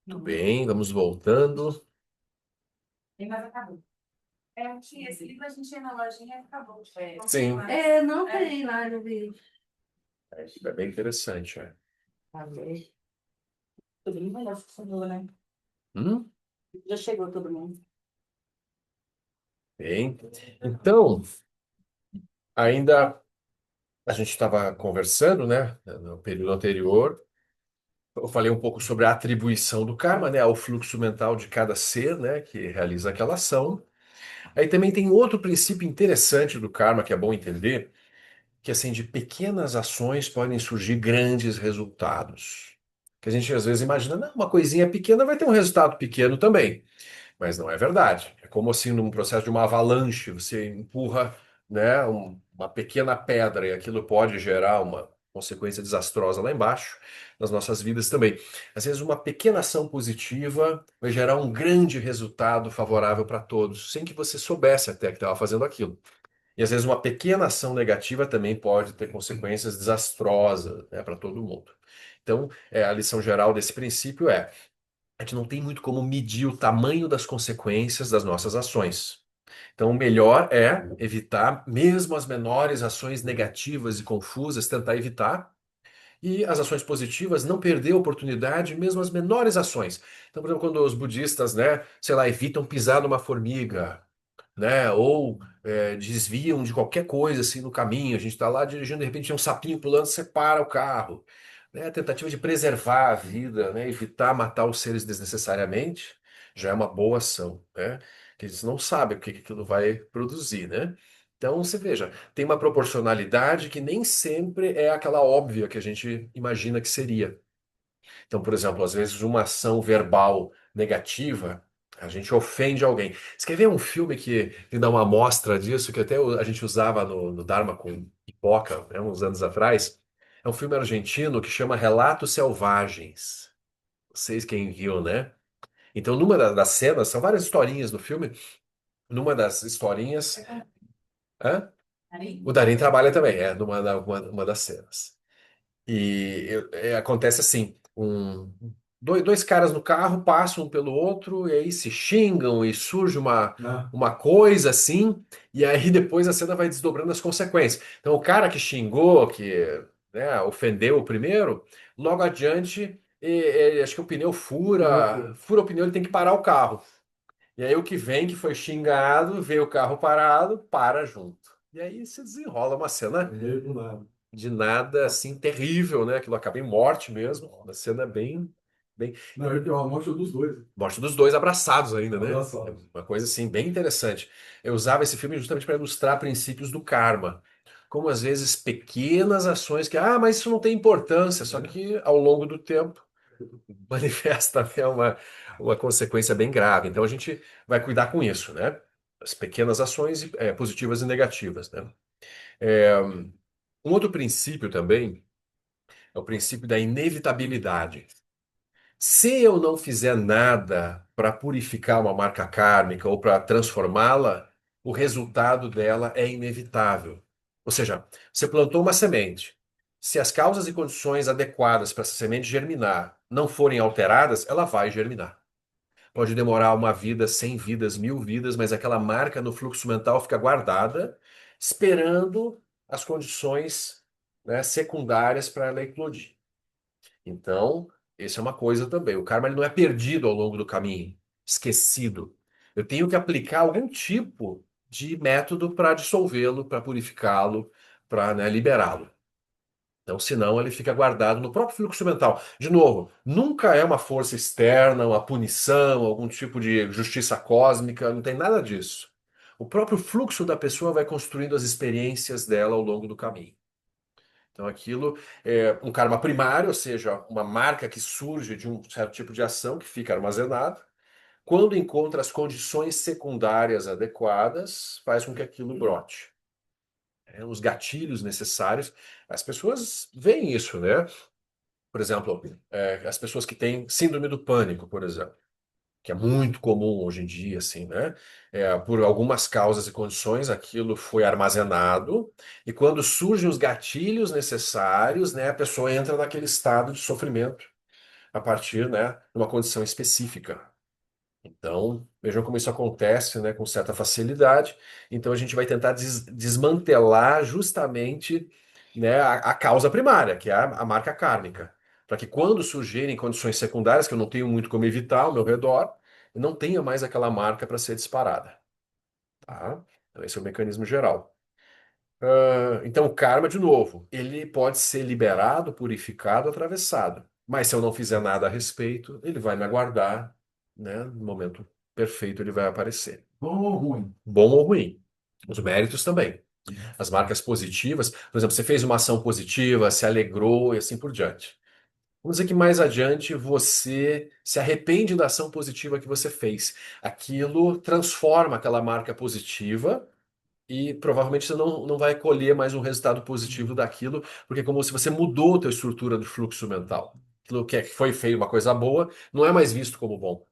Tudo bem, vamos voltando. Mas acabou. É, tinha esse livro, a gente ia na lojinha e acabou. Sim, Não tem nada de. é bem interessante. É. Falei. Todo mundo já chegou, né? Hum? Já chegou todo mundo. Bem. Então, ainda a gente estava conversando, né, no período anterior. Eu falei um pouco sobre a atribuição do karma, né, ao fluxo mental de cada ser, né, que realiza aquela ação. Aí também tem outro princípio interessante do karma que é bom entender, que assim, de pequenas ações podem surgir grandes resultados. Que a gente às vezes imagina, não, uma coisinha pequena vai ter um resultado pequeno também. Mas não é verdade. É como assim num processo de uma avalanche, você empurra, né, uma pequena pedra e aquilo pode gerar uma consequência desastrosa lá embaixo, nas nossas vidas também. Às vezes uma pequena ação positiva vai gerar um grande resultado favorável para todos, sem que você soubesse até que estava fazendo aquilo. E às vezes uma pequena ação negativa também pode ter consequências desastrosas, né, para todo mundo. Então, a lição geral desse princípio é: a gente não tem muito como medir o tamanho das consequências das nossas ações. Então, o melhor é evitar, mesmo as menores ações negativas e confusas, tentar evitar. E as ações positivas, não perder a oportunidade, mesmo as menores ações. Então, por exemplo, quando os budistas, né, sei lá, evitam pisar numa formiga, né? Ou desviam de qualquer coisa assim no caminho. A gente está lá dirigindo, de repente tem um sapinho pulando, você para o carro. Né? A tentativa de preservar a vida, né? Evitar matar os seres desnecessariamente, já é uma boa ação, né? Que eles não sabem o que que aquilo vai produzir, né? Então, você veja, tem uma proporcionalidade que nem sempre é aquela óbvia que a gente imagina que seria. Então, por exemplo, às vezes uma ação verbal negativa, a gente ofende alguém. Você quer ver um filme que dá uma amostra disso, que até a gente usava no Dharma com pipoca, né, uns anos atrás? É um filme argentino que chama Relatos Selvagens. Vocês quem viu, né? Então, numa das cenas, são várias historinhas no filme. Numa das historinhas. Hã? O Darim trabalha também, uma das cenas. Acontece assim, dois caras no carro passam um pelo outro e aí se xingam e surge uma coisa assim, e aí depois a cena vai desdobrando as consequências. Então o cara que xingou, que né, ofendeu o primeiro, logo adiante, acho que o pneu fura o pneu, ele tem que parar o carro. E aí o que vem, que foi xingado, vê o carro parado, para junto. E aí se desenrola uma cena de nada assim terrível, né? Aquilo acaba em morte mesmo. Uma cena bem. Na verdade, é uma morte dos dois. Morte dos dois abraçados ainda, né? É Abraçado. uma coisa assim bem interessante. Eu usava esse filme justamente para ilustrar princípios do karma. Como às vezes pequenas ações que, mas isso não tem importância, só que ao longo do tempo manifesta né, uma consequência bem grave. Então a gente vai cuidar com isso, né? As pequenas ações positivas e negativas, né? É, um outro princípio também é o princípio da inevitabilidade. Se eu não fizer nada para purificar uma marca kármica ou para transformá-la, o resultado dela é inevitável. Ou seja, você plantou uma semente. Se as causas e condições adequadas para essa semente germinar não forem alteradas, ela vai germinar. Pode demorar uma vida, 100 vidas, 1000 vidas, mas aquela marca no fluxo mental fica guardada, esperando as condições, né, secundárias para ela eclodir. Então, isso é uma coisa também. O karma ele não é perdido ao longo do caminho, esquecido. Eu tenho que aplicar algum tipo de método para dissolvê-lo, para purificá-lo, para, né, liberá-lo. Então, senão ele fica guardado no próprio fluxo mental. De novo, nunca é uma força externa, uma punição, algum tipo de justiça cósmica, não tem nada disso. O próprio fluxo da pessoa vai construindo as experiências dela ao longo do caminho. Então, aquilo é um karma primário, ou seja, uma marca que surge de um certo tipo de ação que fica armazenado. Quando encontra as condições secundárias adequadas, faz com que aquilo brote. Os gatilhos necessários. As pessoas veem isso, né? Por exemplo, as pessoas que têm síndrome do pânico, por exemplo, que é muito comum hoje em dia, assim, né? Por algumas causas e condições, aquilo foi armazenado, e quando surgem os gatilhos necessários, né, a pessoa entra naquele estado de sofrimento, a partir, né, de uma condição específica. Então, vejam como isso acontece, né, com certa facilidade. Então, a gente vai tentar desmantelar justamente, né, a causa primária, que é a marca kármica, para que quando surgirem condições secundárias, que eu não tenho muito como evitar ao meu redor, eu não tenha mais aquela marca para ser disparada, tá? Então, esse é o mecanismo geral. Então, o karma, de novo, ele pode ser liberado, purificado, atravessado. Mas se eu não fizer nada a respeito, ele vai me aguardar, né? No momento perfeito, ele vai aparecer. Bom ou ruim? Bom ou ruim. Os méritos também. As marcas positivas, por exemplo, você fez uma ação positiva, se alegrou e assim por diante. Vamos dizer que mais adiante você se arrepende da ação positiva que você fez. Aquilo transforma aquela marca positiva e provavelmente você não vai colher mais um resultado positivo daquilo, porque é como se você mudou a tua estrutura do fluxo mental. Aquilo que foi feio, uma coisa boa, não é mais visto como bom.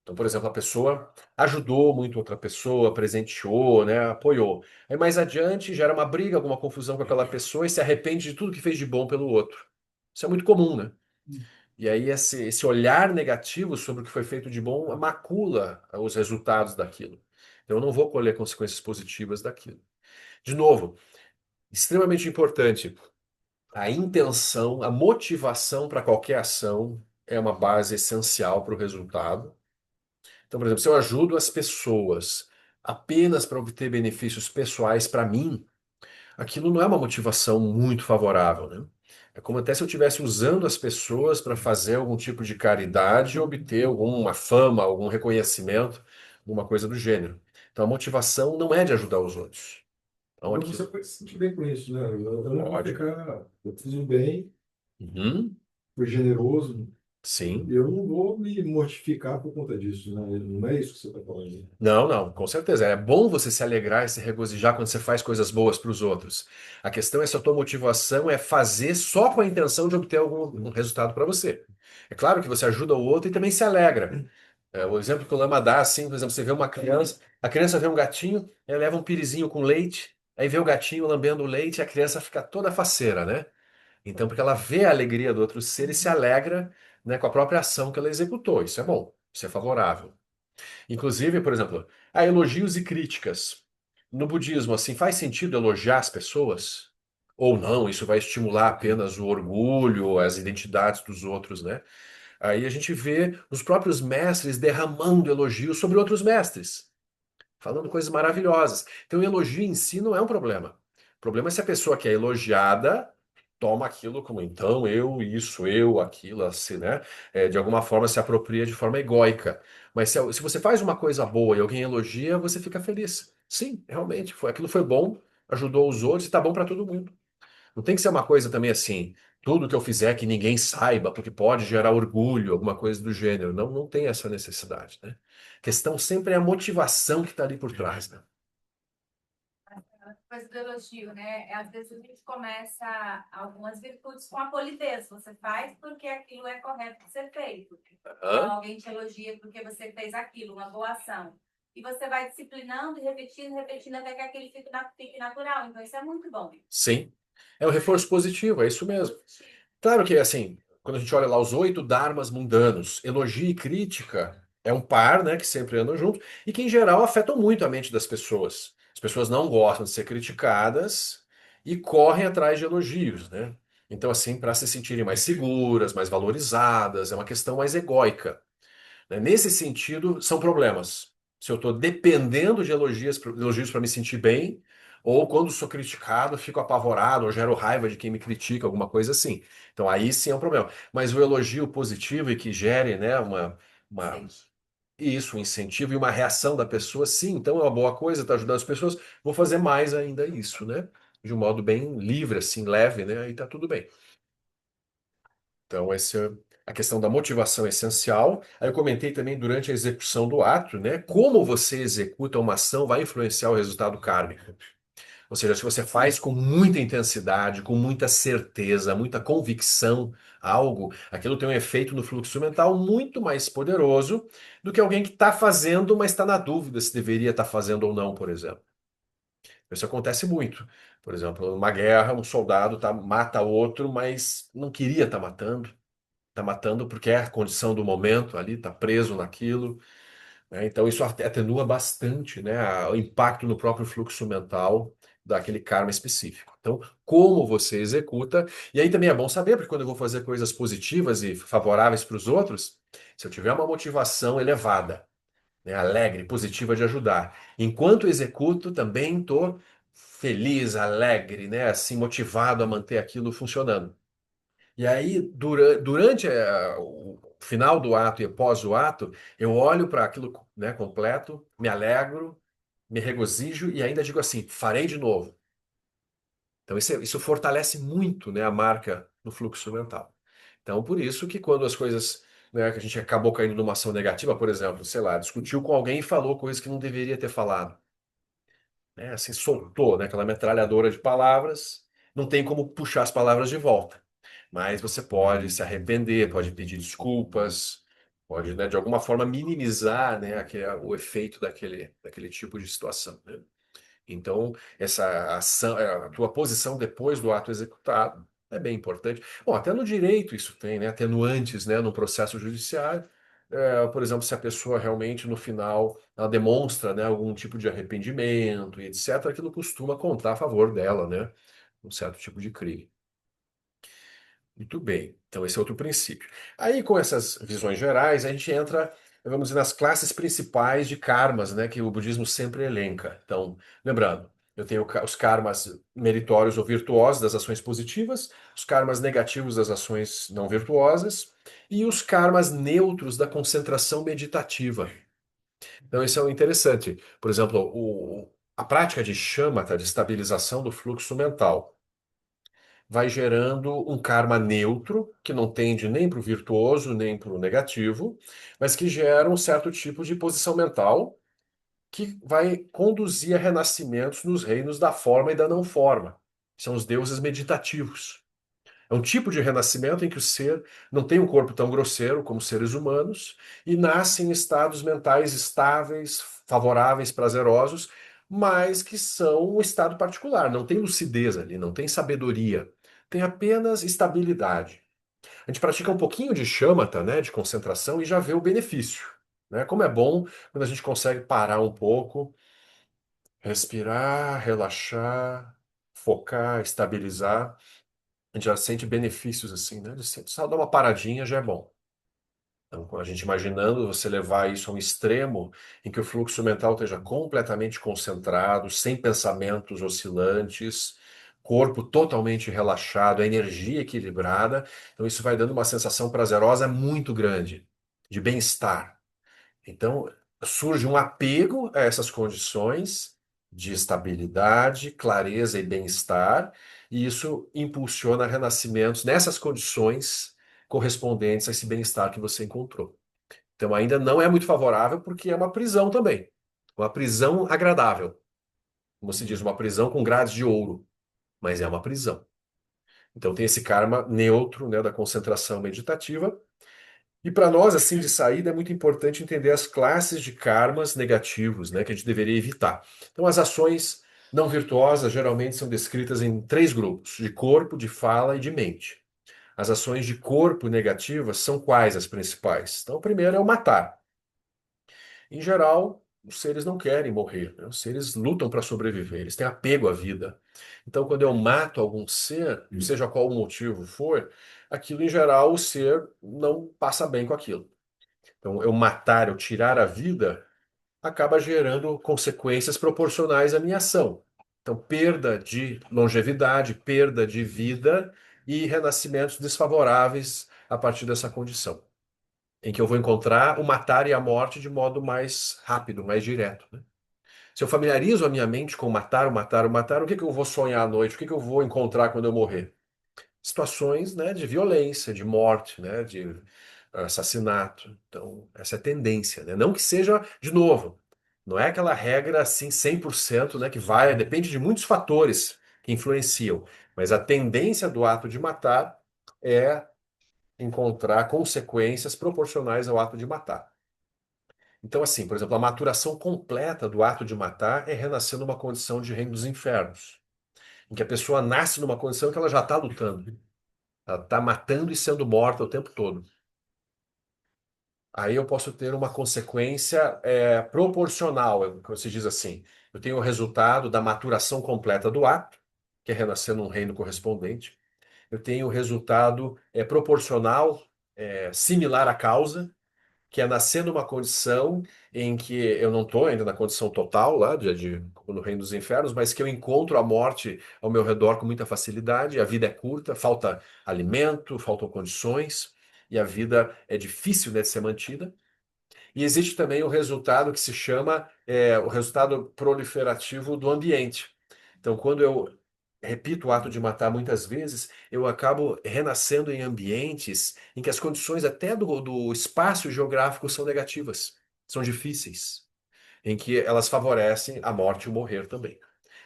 Então, por exemplo, a pessoa ajudou muito outra pessoa, presenteou, né, apoiou. Aí mais adiante gera uma briga, alguma confusão com aquela pessoa e se arrepende de tudo que fez de bom pelo outro. Isso é muito comum, né? E aí esse olhar negativo sobre o que foi feito de bom macula os resultados daquilo. Então, eu não vou colher consequências positivas daquilo. De novo, extremamente importante, a intenção, a motivação para qualquer ação é uma base essencial para o resultado. Então, por exemplo, se eu ajudo as pessoas apenas para obter benefícios pessoais para mim, aquilo não é uma motivação muito favorável, né? É como até se eu estivesse usando as pessoas para fazer algum tipo de caridade e obter alguma fama, algum reconhecimento, alguma coisa do gênero. Então, a motivação não é de ajudar os outros. Então, Então você aquilo pode se sentir bem com isso, né? Eu não vou pode. ficar. Eu fiz o bem, Uhum, fui generoso, e sim. eu não vou me mortificar por conta disso, né? Não é isso que você está falando. Não, não, com certeza. É bom você se alegrar e se regozijar quando você faz coisas boas para os outros. A questão é se a tua motivação é fazer só com a intenção de obter algum um resultado para você. É claro que você ajuda o outro e também se alegra. O exemplo que o Lama dá, assim, por exemplo, você vê uma criança, a criança vê um gatinho, ela leva um pirizinho com leite, aí vê o gatinho lambendo o leite e a criança fica toda faceira, né? Então, porque ela vê a alegria do outro ser e se alegra, né, com a própria ação que ela executou. Isso é bom, isso é favorável. Inclusive, por exemplo, há elogios e críticas. No budismo, assim, faz sentido elogiar as pessoas? Ou não, isso vai estimular apenas o orgulho, as identidades dos outros, né? Aí a gente vê os próprios mestres derramando elogios sobre outros mestres, falando coisas maravilhosas. Então, o elogio em si não é um problema. O problema é se a pessoa que é elogiada toma aquilo como então eu, isso, eu, aquilo, assim, né? De alguma forma se apropria de forma egóica. Mas se você faz uma coisa boa e alguém elogia, você fica feliz. Sim, realmente, aquilo foi bom, ajudou os outros e tá bom para todo mundo. Não tem que ser uma coisa também assim, tudo que eu fizer que ninguém saiba, porque pode gerar orgulho, alguma coisa do gênero. Não, não tem essa necessidade, né? A questão sempre é a motivação que está ali por trás, né? Coisa do elogio, né? Às vezes a gente começa algumas virtudes com a polidez. Você faz porque aquilo é correto de ser feito. Então, Hã? alguém te elogia porque você fez aquilo, uma boa ação. E você vai disciplinando e repetindo, repetindo até que aquele fique natural. Então, isso é muito bom. Sim. É o reforço positivo, é isso mesmo. Claro que, assim, quando a gente olha lá os 8 dharmas mundanos, elogio e crítica é um par, né, que sempre andam junto e que, em geral, afetam muito a mente das pessoas. As pessoas não gostam de ser criticadas e correm atrás de elogios, né? Então, assim, para se sentirem mais seguras, mais valorizadas, é uma questão mais egóica, né? Nesse sentido, são problemas. Se eu estou dependendo de elogios para me sentir bem, ou quando sou criticado, fico apavorado, ou gero raiva de quem me critica, alguma coisa assim. Então aí sim é um problema. Mas o elogio positivo e que gere, né, uma, isso, um incentivo e uma reação da pessoa, sim, então é uma boa coisa, está ajudando as pessoas, vou fazer mais ainda isso, né? De um modo bem livre, assim, leve, né? Aí tá tudo bem. Então, essa é a questão da motivação é essencial. Aí eu comentei também durante a execução do ato, né? Como você executa uma ação vai influenciar o resultado kármico. Ou seja, se você faz com muita intensidade, com muita certeza, muita convicção algo, aquilo tem um efeito no fluxo mental muito mais poderoso do que alguém que está fazendo, mas está na dúvida se deveria estar fazendo ou não, por exemplo. Isso acontece muito. Por exemplo, numa guerra, um soldado mata outro, mas não queria estar matando. Está matando porque é a condição do momento ali, está preso naquilo, né? Então isso atenua bastante, né, o impacto no próprio fluxo mental daquele karma específico. Então, como você executa, e aí também é bom saber, porque quando eu vou fazer coisas positivas e favoráveis para os outros, se eu tiver uma motivação elevada, né, alegre, positiva de ajudar, enquanto executo, também estou feliz, alegre, né, assim, motivado a manter aquilo funcionando. E aí, durante o final do ato e após o ato, eu olho para aquilo, né, completo, me alegro, me regozijo e ainda digo assim: farei de novo. Então, isso fortalece muito, né, a marca no fluxo mental. Então, por isso que quando as coisas, né, que a gente acabou caindo numa ação negativa, por exemplo, sei lá, discutiu com alguém e falou coisas que não deveria ter falado, né, assim, soltou, né, aquela metralhadora de palavras, não tem como puxar as palavras de volta. Mas você pode se arrepender, pode pedir desculpas, pode, né, de alguma forma minimizar, né, o efeito daquele tipo de situação, né? Então, essa ação, a tua posição depois do ato executado é bem importante. Bom, até no direito isso tem, né, atenuantes, né, no processo judiciário. Por exemplo, se a pessoa realmente no final ela demonstra, né, algum tipo de arrependimento e etc., aquilo costuma contar a favor dela, né, um certo tipo de crime. Muito bem. Então, esse é outro princípio. Aí, com essas visões gerais, a gente entra, vamos dizer, nas classes principais de karmas, né, que o budismo sempre elenca. Então, lembrando, eu tenho os karmas meritórios ou virtuosos das ações positivas, os karmas negativos das ações não virtuosas e os karmas neutros da concentração meditativa. Então, isso é o interessante. Por exemplo, a prática de shamatha, de estabilização do fluxo mental vai gerando um karma neutro, que não tende nem para o virtuoso nem para o negativo, mas que gera um certo tipo de posição mental que vai conduzir a renascimentos nos reinos da forma e da não forma. São os deuses meditativos. É um tipo de renascimento em que o ser não tem um corpo tão grosseiro como seres humanos e nasce em estados mentais estáveis, favoráveis, prazerosos, mas que são um estado particular. Não tem lucidez ali, não tem sabedoria, tem apenas estabilidade. A gente pratica um pouquinho de shamatha, né, de concentração, e já vê o benefício, né? Como é bom quando a gente consegue parar um pouco, respirar, relaxar, focar, estabilizar. A gente já sente benefícios assim, né? Só dar uma paradinha já é bom. Então, a gente imaginando você levar isso a um extremo em que o fluxo mental esteja completamente concentrado, sem pensamentos oscilantes, corpo totalmente relaxado, a energia equilibrada. Então, isso vai dando uma sensação prazerosa muito grande, de bem-estar. Então, surge um apego a essas condições de estabilidade, clareza e bem-estar, e isso impulsiona renascimentos nessas condições correspondentes a esse bem-estar que você encontrou. Então, ainda não é muito favorável porque é uma prisão também. Uma prisão agradável. Como se diz, uma prisão com grades de ouro, mas é uma prisão. Então, tem esse karma neutro, né, da concentração meditativa. E para nós, assim, de saída, é muito importante entender as classes de karmas negativos, né, que a gente deveria evitar. Então, as ações não virtuosas geralmente são descritas em três grupos: de corpo, de fala e de mente. As ações de corpo negativas são quais as principais? Então, o primeiro é o matar. Em geral, os seres não querem morrer, né? Os seres lutam para sobreviver, eles têm apego à vida. Então, quando eu mato algum ser, seja qual o motivo for, aquilo em geral o ser não passa bem com aquilo. Então, eu matar, eu tirar a vida, acaba gerando consequências proporcionais à minha ação. Então, perda de longevidade, perda de vida e renascimentos desfavoráveis a partir dessa condição, em que eu vou encontrar o matar e a morte de modo mais rápido, mais direto, né? Se eu familiarizo a minha mente com o matar, o matar, o matar, o que que eu vou sonhar à noite? O que que eu vou encontrar quando eu morrer? Situações, né, de violência, de morte, né, de assassinato. Então, essa é a tendência, né? Não que seja, de novo, não é aquela regra assim 100%, né, que vai, depende de muitos fatores que influenciam, mas a tendência do ato de matar é encontrar consequências proporcionais ao ato de matar. Então, assim, por exemplo, a maturação completa do ato de matar é renascer numa condição de reino dos infernos, em que a pessoa nasce numa condição que ela já está lutando. Ela está matando e sendo morta o tempo todo. Aí eu posso ter uma consequência proporcional, que você diz assim. Eu tenho o resultado da maturação completa do ato, que é renascer num reino correspondente. Eu tenho o resultado proporcional, similar à causa, que é nascer numa condição em que eu não estou ainda na condição total lá no reino dos infernos, mas que eu encontro a morte ao meu redor com muita facilidade. A vida é curta, falta alimento, faltam condições, e a vida é difícil, né, de ser mantida. E existe também o resultado que se chama o resultado proliferativo do ambiente. Então, quando eu repito o ato de matar muitas vezes, eu acabo renascendo em ambientes em que as condições até do espaço geográfico são negativas, são difíceis, em que elas favorecem a morte e o morrer também.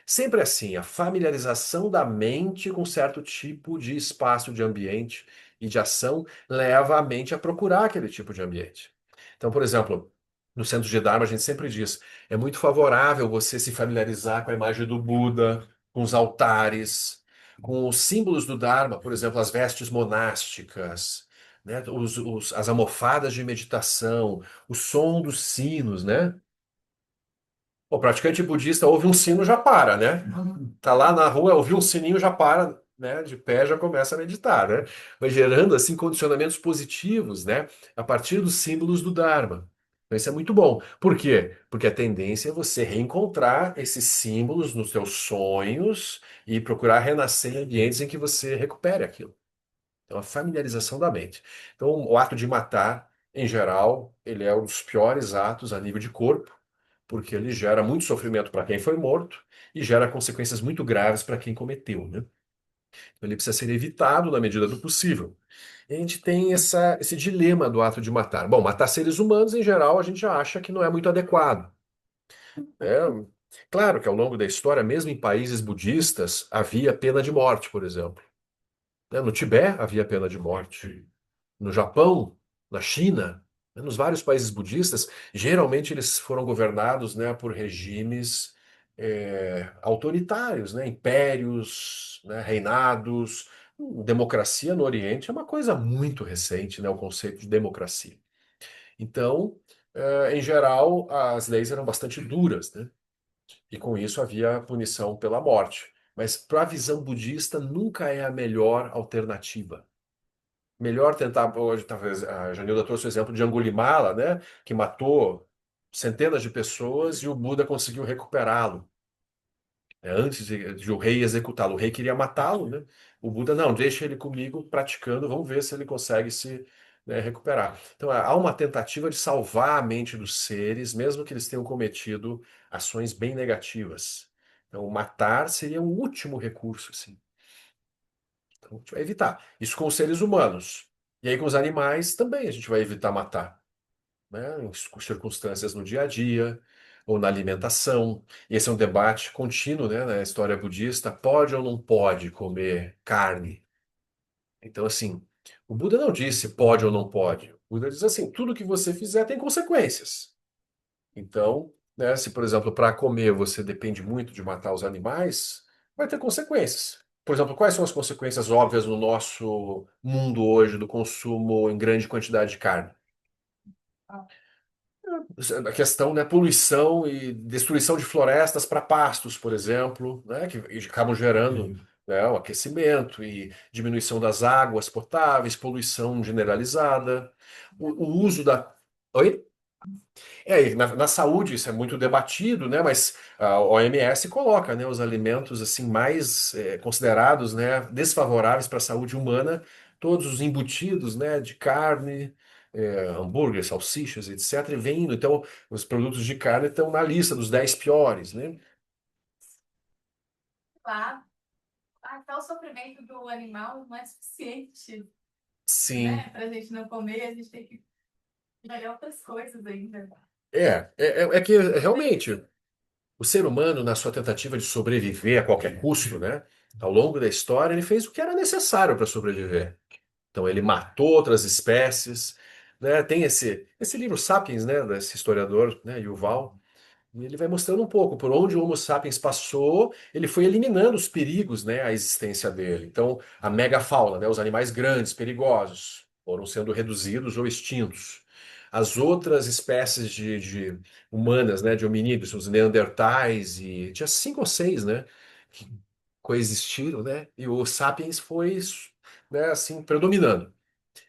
Sempre assim, a familiarização da mente com certo tipo de espaço de ambiente e de ação leva a mente a procurar aquele tipo de ambiente. Então, por exemplo, no centro de Dharma a gente sempre diz, é muito favorável você se familiarizar com a imagem do Buda, com os altares, com os símbolos do Dharma, por exemplo, as vestes monásticas, né, as almofadas de meditação, o som dos sinos, né? O praticante budista ouve um sino, já para, né? Tá lá na rua, ouviu um sininho, já para, né? De pé, já começa a meditar, né? Vai gerando, assim, condicionamentos positivos, né? A partir dos símbolos do Dharma. Então, isso é muito bom. Por quê? Porque a tendência é você reencontrar esses símbolos nos seus sonhos e procurar renascer em ambientes em que você recupere aquilo. Então, a familiarização da mente. Então, o ato de matar, em geral, ele é um dos piores atos a nível de corpo, porque ele gera muito sofrimento para quem foi morto e gera consequências muito graves para quem cometeu, né? Então, ele precisa ser evitado na medida do possível. E a gente tem esse dilema do ato de matar. Bom, matar seres humanos, em geral, a gente acha que não é muito adequado. É, claro que ao longo da história, mesmo em países budistas, havia pena de morte, por exemplo. Né? No Tibete havia pena de morte. No Japão, na China, né, nos vários países budistas, geralmente eles foram governados, né, por regimes autoritários, né, impérios, né, reinados. Democracia no Oriente é uma coisa muito recente, né, o conceito de democracia. Então, em geral, as leis eram bastante duras, né, e com isso havia punição pela morte. Mas para a visão budista, nunca é a melhor alternativa. Melhor tentar, hoje, talvez, a Janilda trouxe o exemplo de Angulimala, né, que matou centenas de pessoas e o Buda conseguiu recuperá-lo, né, antes de o rei executá-lo. O rei queria matá-lo, né? O Buda, não, deixa ele comigo praticando, vamos ver se ele consegue se, né, recuperar. Então, há uma tentativa de salvar a mente dos seres, mesmo que eles tenham cometido ações bem negativas. Então, matar seria o último recurso, assim. Então, a gente vai evitar. Isso com os seres humanos. E aí, com os animais, também a gente vai evitar matar, né? Em circunstâncias no dia a dia ou na alimentação. Esse é um debate contínuo, né, na história budista. Pode ou não pode comer carne? Então, assim, o Buda não disse pode ou não pode. O Buda diz assim: tudo que você fizer tem consequências. Então, né, se, por exemplo, para comer você depende muito de matar os animais, vai ter consequências. Por exemplo, quais são as consequências óbvias no nosso mundo hoje do consumo em grande quantidade de carne? A questão, né, poluição e destruição de florestas para pastos, por exemplo, né, que acabam gerando, Sim. né, o aquecimento e diminuição das águas potáveis, poluição generalizada, o uso da. Oi? E na saúde isso é muito debatido, né? Mas a OMS coloca, né, os alimentos assim mais considerados, né, desfavoráveis para a saúde humana, todos os embutidos, né, de carne, hambúrguer, salsichas, etc. E vem indo. Então, os produtos de carne estão na lista dos 10 piores, né? Claro. Até o sofrimento do animal não é suficiente, Sim. né? Para a gente não comer, a gente tem que fazer outras coisas ainda. É que realmente o ser humano, na sua tentativa de sobreviver a qualquer custo, né? Ao longo da história, ele fez o que era necessário para sobreviver. Então ele matou outras espécies, né? Tem esse livro Sapiens, né, desse historiador, né, Yuval. E ele vai mostrando um pouco por onde o Homo sapiens passou, ele foi eliminando os perigos, né, à existência dele. Então, a megafauna, né, os animais grandes, perigosos, foram sendo reduzidos ou extintos. As outras espécies de humanas, né, de hominídeos, os neandertais, e tinha 5 ou 6, né, que coexistiram, né, e o sapiens foi, né, assim, predominando.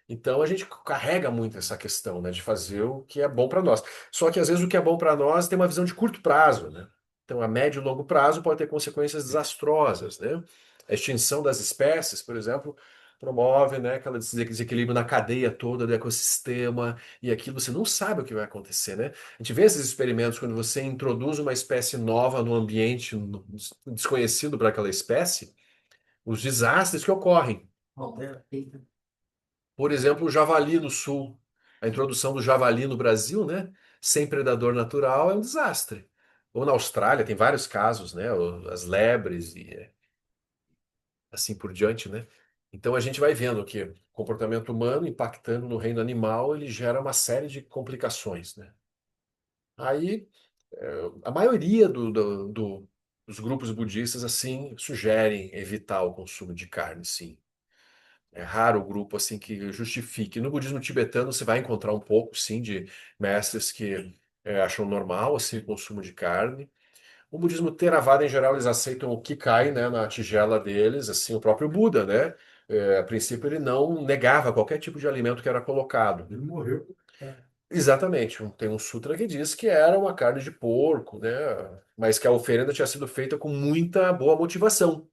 Então a gente carrega muito essa questão, né, de fazer o que é bom para nós. Só que às vezes o que é bom para nós tem uma visão de curto prazo, né? Então a médio e longo prazo pode ter consequências desastrosas, né? A extinção das espécies, por exemplo, promove, né, aquele desequilíbrio na cadeia toda do ecossistema e aquilo você não sabe o que vai acontecer, né? A gente vê esses experimentos quando você introduz uma espécie nova no ambiente desconhecido para aquela espécie, os desastres que ocorrem. Por exemplo, o javali no sul. A introdução do javali no Brasil, né, sem predador natural, é um desastre. Ou na Austrália, tem vários casos, né, as lebres e assim por diante, né? Então a gente vai vendo que o comportamento humano impactando no reino animal, ele gera uma série de complicações, né? Aí, a maioria dos grupos budistas, assim, sugerem evitar o consumo de carne, sim. É raro o grupo assim que justifique. No budismo tibetano você vai encontrar um pouco, sim, de mestres que acham normal assim o consumo de carne. O budismo Theravada em geral eles aceitam o que cai, né, na tigela deles, assim o próprio Buda, né? A princípio ele não negava qualquer tipo de alimento que era colocado. Ele morreu. Exatamente. Tem um sutra que diz que era uma carne de porco, né? Mas que a oferenda tinha sido feita com muita boa motivação.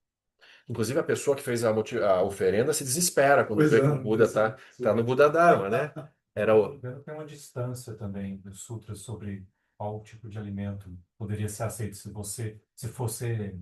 Inclusive, a pessoa que fez a oferenda se desespera quando Pois vê é, que o Buda sim, tá no sim. Buda Dharma, né? Era Se não me o... engano, tem uma distância também dos sutras sobre qual tipo de alimento poderia ser aceito. Se fosse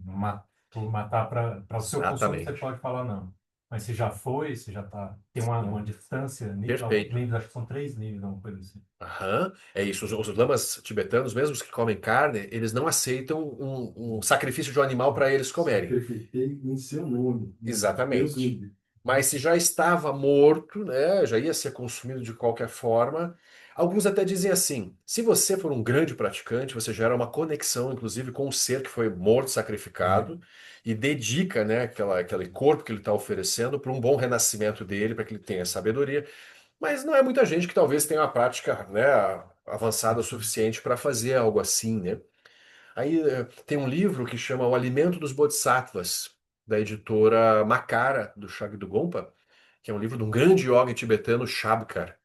por matar para o seu consumo, você Exatamente. pode falar não. Mas se já foi, se já tá, tem uma distância, Perfeito. níveis, acho que são 3 níveis, uma coisa assim. Aham. É isso. Os lamas tibetanos, mesmo os que comem carne, eles não aceitam um sacrifício de um animal para eles comerem. Sacrifiquei em seu nome. Deus me Exatamente. livre. Mas se já estava morto, né, já ia ser consumido de qualquer forma. Alguns até dizem assim: se você for um grande praticante, você gera uma conexão, inclusive, com o ser que foi morto, sacrificado, e dedica, né, aquele corpo que ele está oferecendo para um bom renascimento dele, para que ele tenha sabedoria. Mas não é muita gente que talvez tenha uma prática, né, avançada o suficiente para fazer algo assim, né? Aí tem um livro que chama O Alimento dos Bodhisattvas, da editora Makara, do Shagdugompa, que é um livro de um grande yogi tibetano, Shabkar.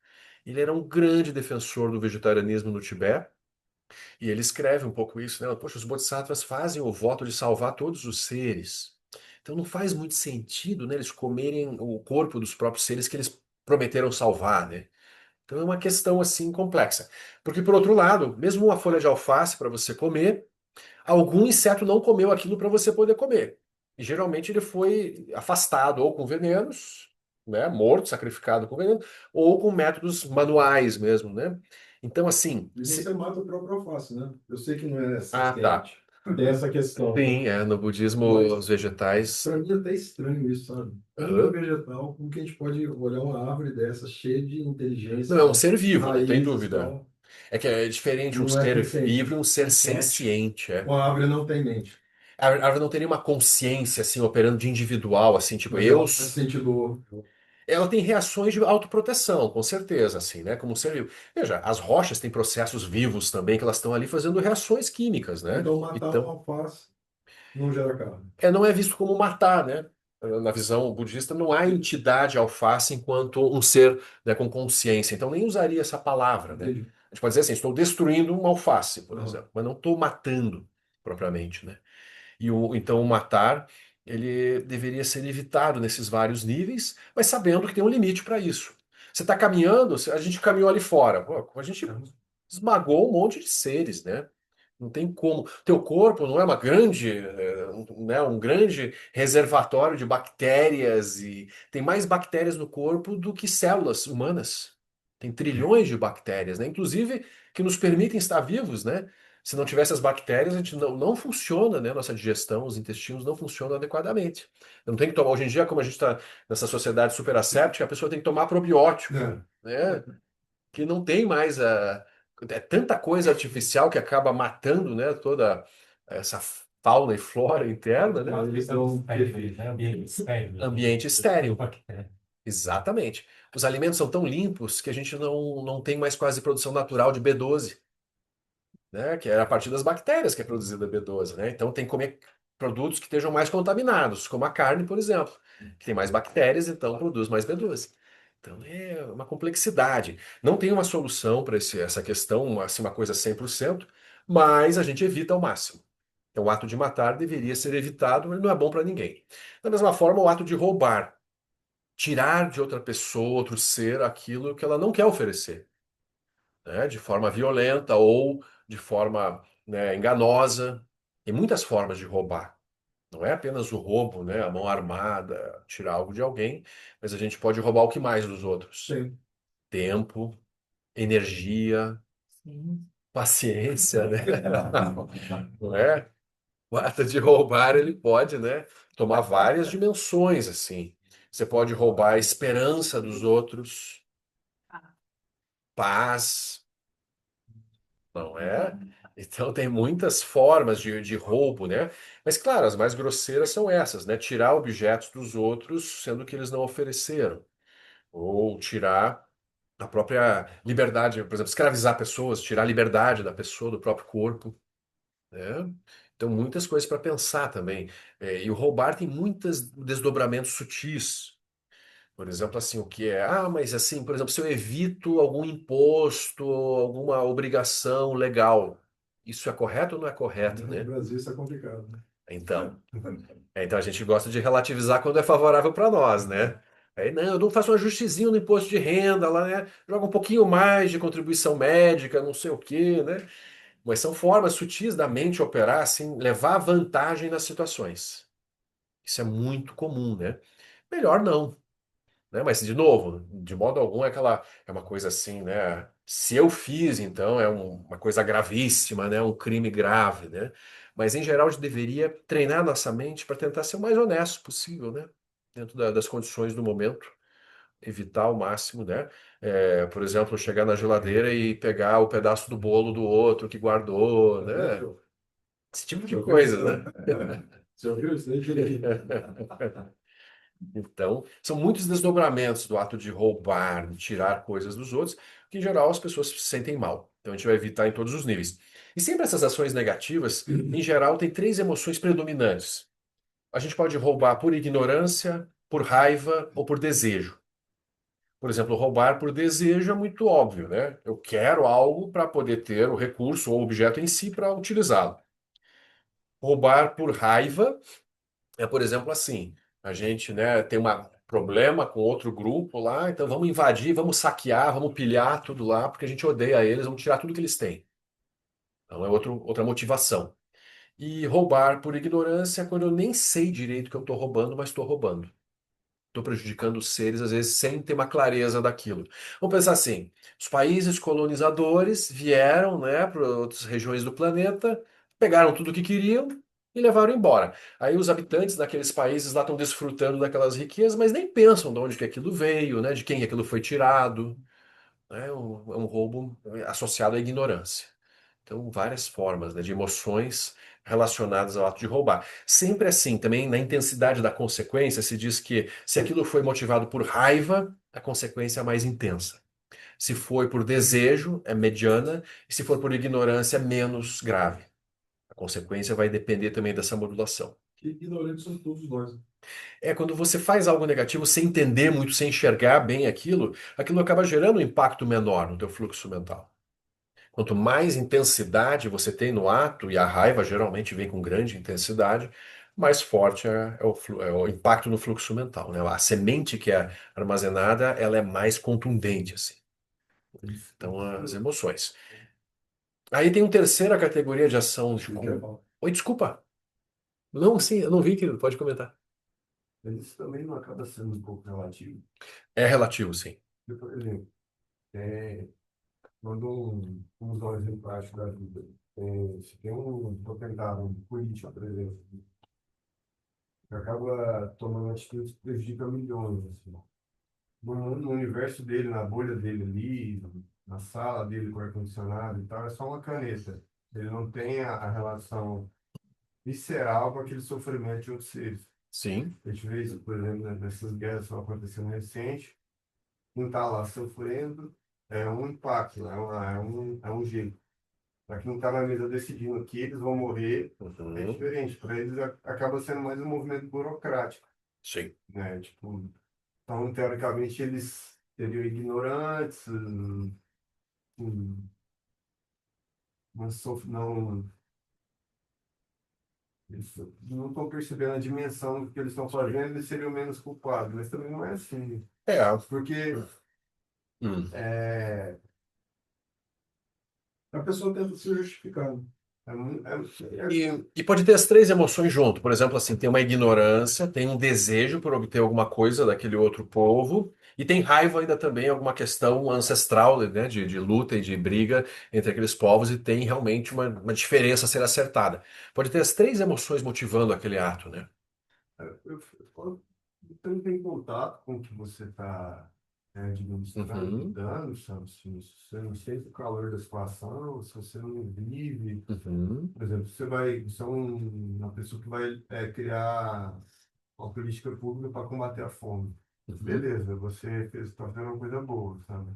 Ele era um grande defensor do vegetarianismo no Tibete, e ele escreve um pouco isso, né? Poxa, os Bodhisattvas fazem o voto de salvar todos os seres. Então não faz muito sentido, né, eles comerem o corpo dos próprios seres que eles prometeram salvar, né? Então é uma questão assim complexa. Porque, por outro lado, mesmo uma folha de alface para você comer, algum inseto não comeu aquilo para você poder comer. E geralmente ele foi afastado ou com venenos, né, morto, sacrificado com veneno, ou com métodos manuais mesmo, né? Então, assim. E você mata o próprio alface, né? Eu sei que não é assim, Ah, tá. tem essa questão. Sim, no budismo, os Mas vegetais. para mim é até estranho isso, sabe? Como um Aham. vegetal, como que a gente pode olhar uma árvore dessa cheia de Não, inteligência, é um ser vivo, não tem raízes e dúvida. tal, É que é diferente um não é ser consciente? vivo e um ser Consciente. senciente. É. Uma árvore não tem mente, A árvore não teria uma consciência assim, operando de individual, assim, tipo, mas eu. ela sente dor. Ela tem reações de autoproteção, com certeza, assim, né? Como um ser vivo. Veja, as rochas têm processos vivos também, que elas estão ali fazendo reações químicas, né? Então matar um Então, alface não gera carne. não é visto como matar, né? Na visão budista, não há entidade alface enquanto um ser, né, com consciência. Então, nem usaria essa palavra, né? Entende? A gente pode dizer assim, estou destruindo uma alface, por Aham. exemplo, mas não estou matando propriamente, né? Então o matar ele deveria ser evitado nesses vários níveis, mas sabendo que tem um limite para isso. Você está caminhando, a gente caminhou ali fora, pô, a gente esmagou um monte de seres, né? Não tem como. Teu corpo não é uma grande, né, um grande reservatório de bactérias e tem mais bactérias no corpo do que células humanas. Tem trilhões de bactérias, né? Inclusive que nos permitem estar vivos, né? Se não tivesse as bactérias, a gente não funciona, né? Nossa digestão, os intestinos não funcionam adequadamente. Não tem que tomar, hoje em dia, como a gente está nessa sociedade super asséptica, a pessoa tem que tomar probiótico, É. né? Que não tem mais é tanta coisa artificial que acaba matando, né, toda essa fauna e flora interna, né? Ambiente estéril. Ambiente estéril. Bactéria. Exatamente. Os alimentos são tão limpos que a gente não tem mais quase produção natural de B12, né? Que é a partir das bactérias que é produzida a B12, né? Então tem que comer produtos que estejam mais contaminados, como a carne, por exemplo, que tem mais bactérias, então produz mais B12. Então é uma complexidade. Não tem uma solução para essa questão, assim, uma coisa 100%, mas a gente evita ao máximo. Então, o ato de matar deveria ser evitado, ele não é bom para ninguém. Da mesma forma, o ato de roubar, tirar de outra pessoa, outro ser, aquilo que ela não quer oferecer, né? De forma violenta ou de forma, né, enganosa. Tem muitas formas de roubar. Não é apenas o roubo, né, a mão armada, tirar algo de alguém, mas a gente pode roubar o que mais dos outros? Sim. Tempo, energia, paciência, né? Não é? O ato de roubar, ele pode, né, tomar várias dimensões, assim. Você pode roubar a esperança dos outros, paz, não é? Então tem muitas formas de roubo, né? Mas claro, as mais grosseiras são essas, né? Tirar objetos dos outros, sendo que eles não ofereceram. Ou tirar a própria liberdade, por exemplo, escravizar pessoas, tirar a liberdade da pessoa, do próprio corpo, né? Então, muitas coisas para pensar também. E o roubar tem muitos desdobramentos sutis. Por exemplo, assim, o que é? Ah, mas assim, por exemplo, se eu evito algum imposto, alguma obrigação legal, isso é correto ou não é correto, No né? Brasil isso é complicado, né? Então, então a gente gosta de relativizar quando é favorável para nós, né? Aí, não, eu não faço um ajustezinho no imposto de renda lá, né? Joga um pouquinho mais de contribuição médica, não sei o quê, né? Mas são formas sutis da mente operar, assim, levar vantagem nas situações. Isso é muito comum, né? Melhor não, né? Mas, de novo, de modo algum é uma coisa assim, né? Se eu fiz, então, uma coisa gravíssima, né? Um crime grave, né? Mas, em geral, a gente deveria treinar nossa mente para tentar ser o mais honesto possível, né? Dentro das condições do momento, evitar ao máximo, né? Por exemplo, chegar na geladeira e pegar o pedaço do bolo do outro que guardou, né? Esse tipo de coisa, né? Você ouviu isso aí? Então, são muitos desdobramentos do ato de roubar, de tirar coisas dos outros, que em geral as pessoas se sentem mal. Então a gente vai evitar em todos os níveis. E sempre essas ações negativas, em geral, têm três emoções predominantes. A gente pode roubar por ignorância, por raiva ou por desejo. Por exemplo, roubar por desejo é muito óbvio, né? Eu quero algo para poder ter o recurso ou o objeto em si para utilizá-lo. Roubar por raiva é, por exemplo, assim, a gente, né, tem um problema com outro grupo lá, então vamos invadir, vamos saquear, vamos pilhar tudo lá, porque a gente odeia eles, vamos tirar tudo que eles têm. Então é outra motivação. E roubar por ignorância é quando eu nem sei direito que eu estou roubando, mas estou roubando. Estou prejudicando os seres, às vezes, sem ter uma clareza daquilo. Vamos pensar assim: os países colonizadores vieram, né, para outras regiões do planeta, pegaram tudo o que queriam e levaram embora. Aí os habitantes daqueles países lá estão desfrutando daquelas riquezas, mas nem pensam de onde que aquilo veio, né, de quem aquilo foi tirado. Né, é um roubo associado à ignorância. Então, várias formas, né, de emoções relacionadas ao ato de roubar. Sempre assim, também na intensidade da consequência, se diz que se aquilo foi motivado por raiva, a consequência é mais intensa. Se foi por desejo, é mediana, e se for por ignorância, é menos grave. A consequência vai depender também dessa modulação. Que ignorantes somos todos nós. É quando você faz algo negativo sem entender muito, sem enxergar bem aquilo, aquilo acaba gerando um impacto menor no teu fluxo mental. Quanto mais intensidade você tem no ato, e a raiva geralmente vem com grande intensidade, mais forte é o impacto no fluxo mental, né? A semente que é armazenada, ela é mais contundente, assim. Então, as emoções. Aí tem uma terceira categoria de ação. Oi, desculpa. Não, sim, eu não vi, querido. Pode comentar. Mas isso também não acaba sendo um pouco relativo. É relativo, sim. Porque, por exemplo, é, quando vamos dar um exemplo prático da vida. Se tem um potentado um político, por exemplo, que acaba tomando atitudes que prejudicam milhões, assim. No universo dele, na bolha dele ali, na sala dele com ar-condicionado e tal, é só uma caneta. Ele não tem a relação visceral com aquele sofrimento de outros seres. Sim. A gente vê isso, por exemplo, né, nessas guerras que estão acontecendo recente, quem está lá sofrendo é um impacto, é um jeito. Para quem está na mesa decidindo que eles vão morrer, é Uhum. diferente. Para eles acaba sendo mais um movimento burocrático, Sim. né? Tipo, então, teoricamente, eles seriam ignorantes, hum, não, eles não estão percebendo a dimensão do que eles estão fazendo, eles seriam menos culpados. Mas também não é assim. É. Porque Hum. é, a pessoa tenta se justificar. É, E pode ter as três emoções junto. Por exemplo, assim, tem uma ignorância, tem um desejo por obter alguma coisa daquele outro povo, e tem raiva ainda também, alguma questão ancestral, né, de luta e de briga entre aqueles povos, e tem realmente uma diferença a ser acertada. Pode ter as três emoções motivando aquele ato, né? quando você não tem contato com o que você está, digamos, tá Uhum, lidando, sabe? Se você não sente o calor da situação, se você não vive, uhum, por exemplo, você é uma pessoa que vai criar uma política pública para combater a fome. uhum, Beleza, você está fazendo uma coisa boa, sabe?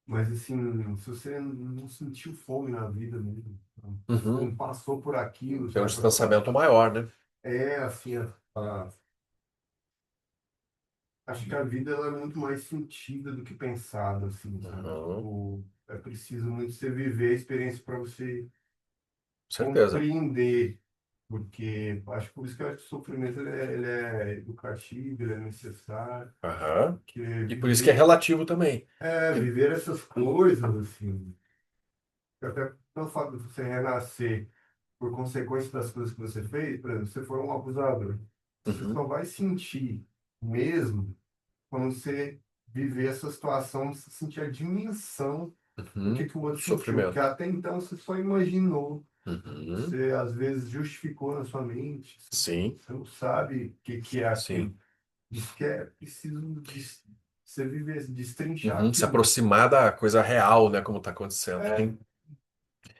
Mas assim, se você não sentiu fome na vida mesmo, sabe? Você não uhum. passou por aquilo, Tem um sabe? distanciamento maior, né? É assim, acho que a vida ela é muito mais sentida do que pensada, assim, sabe? Uhum, Tipo, é preciso muito você viver a experiência para você certeza. compreender, porque acho que por isso que eu acho que o sofrimento ele é educativo, ele é necessário, Aham. porque E por isso que é relativo também. viver essas coisas, assim, até pelo fato de você renascer por consequência das coisas que você fez, por exemplo, se você for um abusador, você Uhum, só vai sentir mesmo quando você viver essa situação, você sentir a dimensão do uhum. que o outro sentiu, porque Sofrimento. até então você só imaginou, Uhum. você às vezes justificou na sua mente, Sim, você não sabe o que é aquilo. sim. Isso que é preciso de você viver, destrinchar Uhum. Se aquilo. aproximar da coisa real, né, como está acontecendo. É, Sim.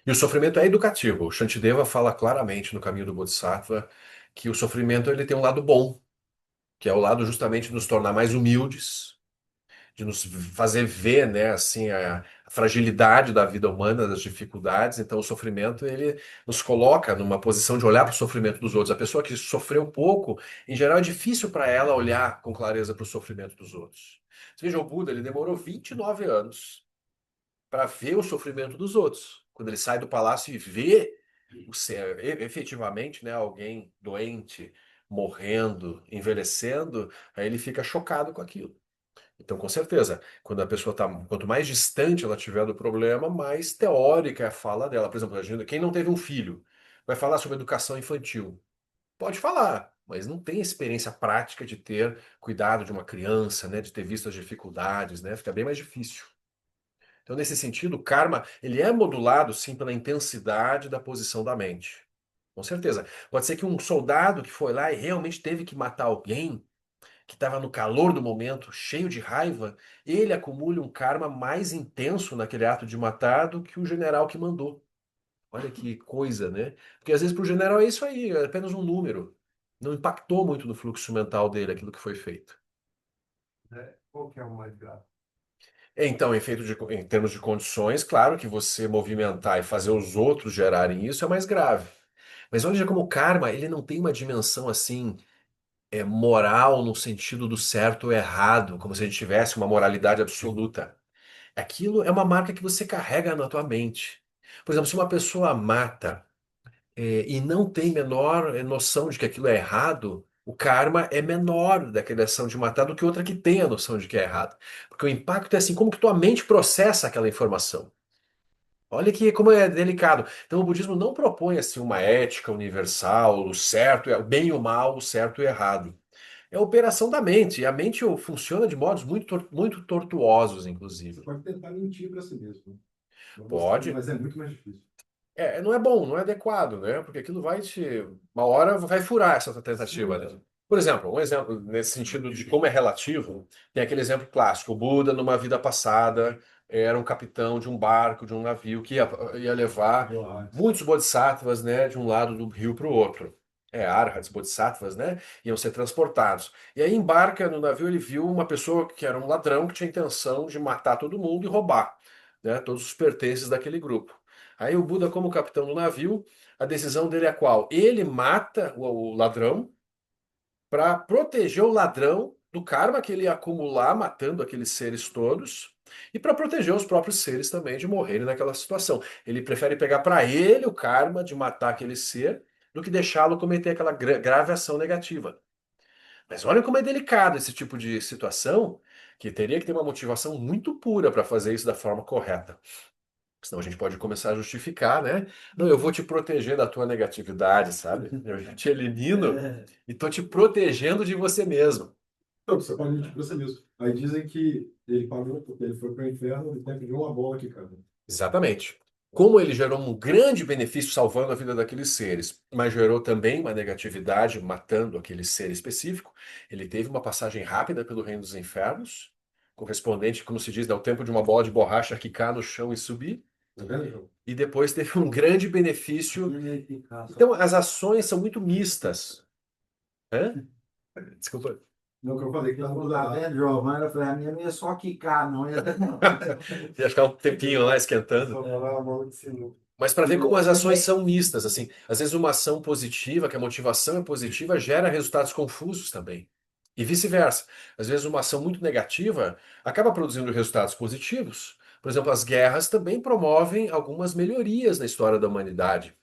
E o sofrimento é educativo. O Shantideva fala claramente no Caminho do Bodhisattva que o sofrimento ele tem um lado bom, que é o lado justamente de nos tornar mais humildes, de nos fazer ver, né, assim, a fragilidade da vida humana, das dificuldades. Então, o sofrimento, ele nos coloca numa posição de olhar para o sofrimento dos outros. A pessoa que sofreu pouco, em geral, é difícil para ela olhar com clareza para o sofrimento dos outros. Você veja, o Buda, ele demorou 29 anos para ver o sofrimento dos outros. Quando ele sai do palácio e vê efetivamente, né, alguém doente, morrendo, envelhecendo, aí ele fica chocado com aquilo. Então, com certeza, quando a pessoa está, quanto mais distante ela tiver do problema, mais teórica é a fala dela. Por exemplo, quem não teve um filho vai falar sobre educação infantil. Pode falar, mas não tem experiência prática de ter cuidado de uma criança, né, de ter visto as dificuldades, né? Fica bem mais difícil. Então, nesse sentido, o karma, ele é modulado sim pela intensidade da posição da mente. Com certeza. Pode ser que um soldado que foi lá e realmente teve que matar alguém, que estava no calor do momento, cheio de raiva, ele acumule um karma mais intenso naquele ato de matar do que o general que mandou. Olha que coisa, né? Porque às vezes para o general é isso aí, é apenas um número. Não impactou muito no fluxo mental dele aquilo que foi feito. qual que é o mais grave? Então, em termos de condições, claro que você movimentar e fazer os outros gerarem isso é mais grave. Mas olha como o karma, ele não tem uma dimensão assim, moral no sentido do certo ou errado, como se a gente tivesse uma moralidade absoluta. Aquilo é uma marca que você carrega na tua mente. Por exemplo, se uma pessoa mata, e não tem menor noção de que aquilo é errado, o karma é menor daquela ação de matar do que outra que tem a noção de que é errado. Porque o impacto é assim, como que tua mente processa aquela informação. Olha que como é delicado. Então o budismo não propõe assim uma ética universal, o certo, o bem e o mal, o certo e o errado. É a operação da mente. E a mente funciona de modos muito tortuosos, Você inclusive. pode tentar mentir para si mesmo, né? Pode. Mas é muito mais difícil. Não é bom, não é adequado, né? Porque aquilo vai te. Uma hora vai furar essa tua tentativa, Sim. né? Por exemplo, um exemplo nesse sentido de como é relativo, tem aquele exemplo clássico, o Buda numa vida passada era um capitão de um barco, de um navio que ia levar Eu muitos bodhisattvas, né, de um lado do rio para o outro. Arhats, bodhisattvas, né, iam ser transportados. E aí embarca no navio, ele viu uma pessoa que era um ladrão que tinha intenção de matar todo mundo e roubar, né, todos os pertences daquele grupo. Aí o Buda, como capitão do navio, a decisão dele é qual? Ele mata o ladrão para proteger o ladrão do karma que ele ia acumular matando aqueles seres todos e para proteger os próprios seres também de morrerem naquela situação. Ele prefere pegar para ele o karma de matar aquele ser do que deixá-lo cometer aquela grave ação negativa. Mas olha como é delicado esse tipo de situação, que teria que ter uma motivação muito pura para fazer isso da forma correta. Senão a gente pode começar a justificar, né? Não, eu vou te proteger da tua negatividade, sabe? Eu te elimino e tô te protegendo de você mesmo. Não, você pode mentir pra você mesmo. Aí dizem que ele pagou porque ele foi para o inferno e até pediu uma bola aqui, cara. Exatamente. Como ele gerou um grande benefício salvando a vida daqueles seres, mas gerou também uma negatividade matando aquele ser específico, ele teve uma passagem rápida pelo reino dos infernos, correspondente, como se diz, ao tempo de uma bola de borracha quicar no chão e subir. Tá vendo? E depois teve um grande benefício. Então, as ações são muito mistas. Hã? Desculpa. Não, que eu falei que Então, tá vendo, Giovana? Eu falei, a minha não ia só quicar, não. Ia... Ia ficar um tempinho lá esquentando. só falar a bola de sinuca. Mas para ver como as ações são mistas, assim. Às vezes uma ação positiva, que a motivação é positiva, gera resultados confusos também. E vice-versa. Às vezes uma ação muito negativa acaba produzindo resultados positivos. Por exemplo, as guerras também promovem algumas melhorias na história da humanidade.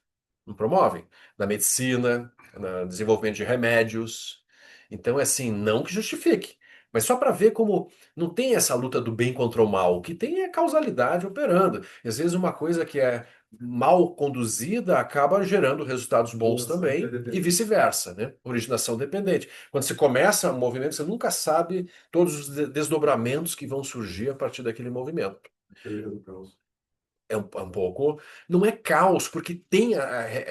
Não promovem? Na medicina, no desenvolvimento de remédios. Então, é assim, não que justifique, mas só para ver como não tem essa luta do bem contra o mal. O que tem é causalidade operando. E às vezes uma coisa que é mal conduzida acaba gerando resultados bons também e vice-versa, né? Originação dependente. Quando você começa um movimento, você nunca sabe todos os desdobramentos que vão surgir a partir daquele movimento. Teoria do caos. É um pouco. Não é caos, porque tem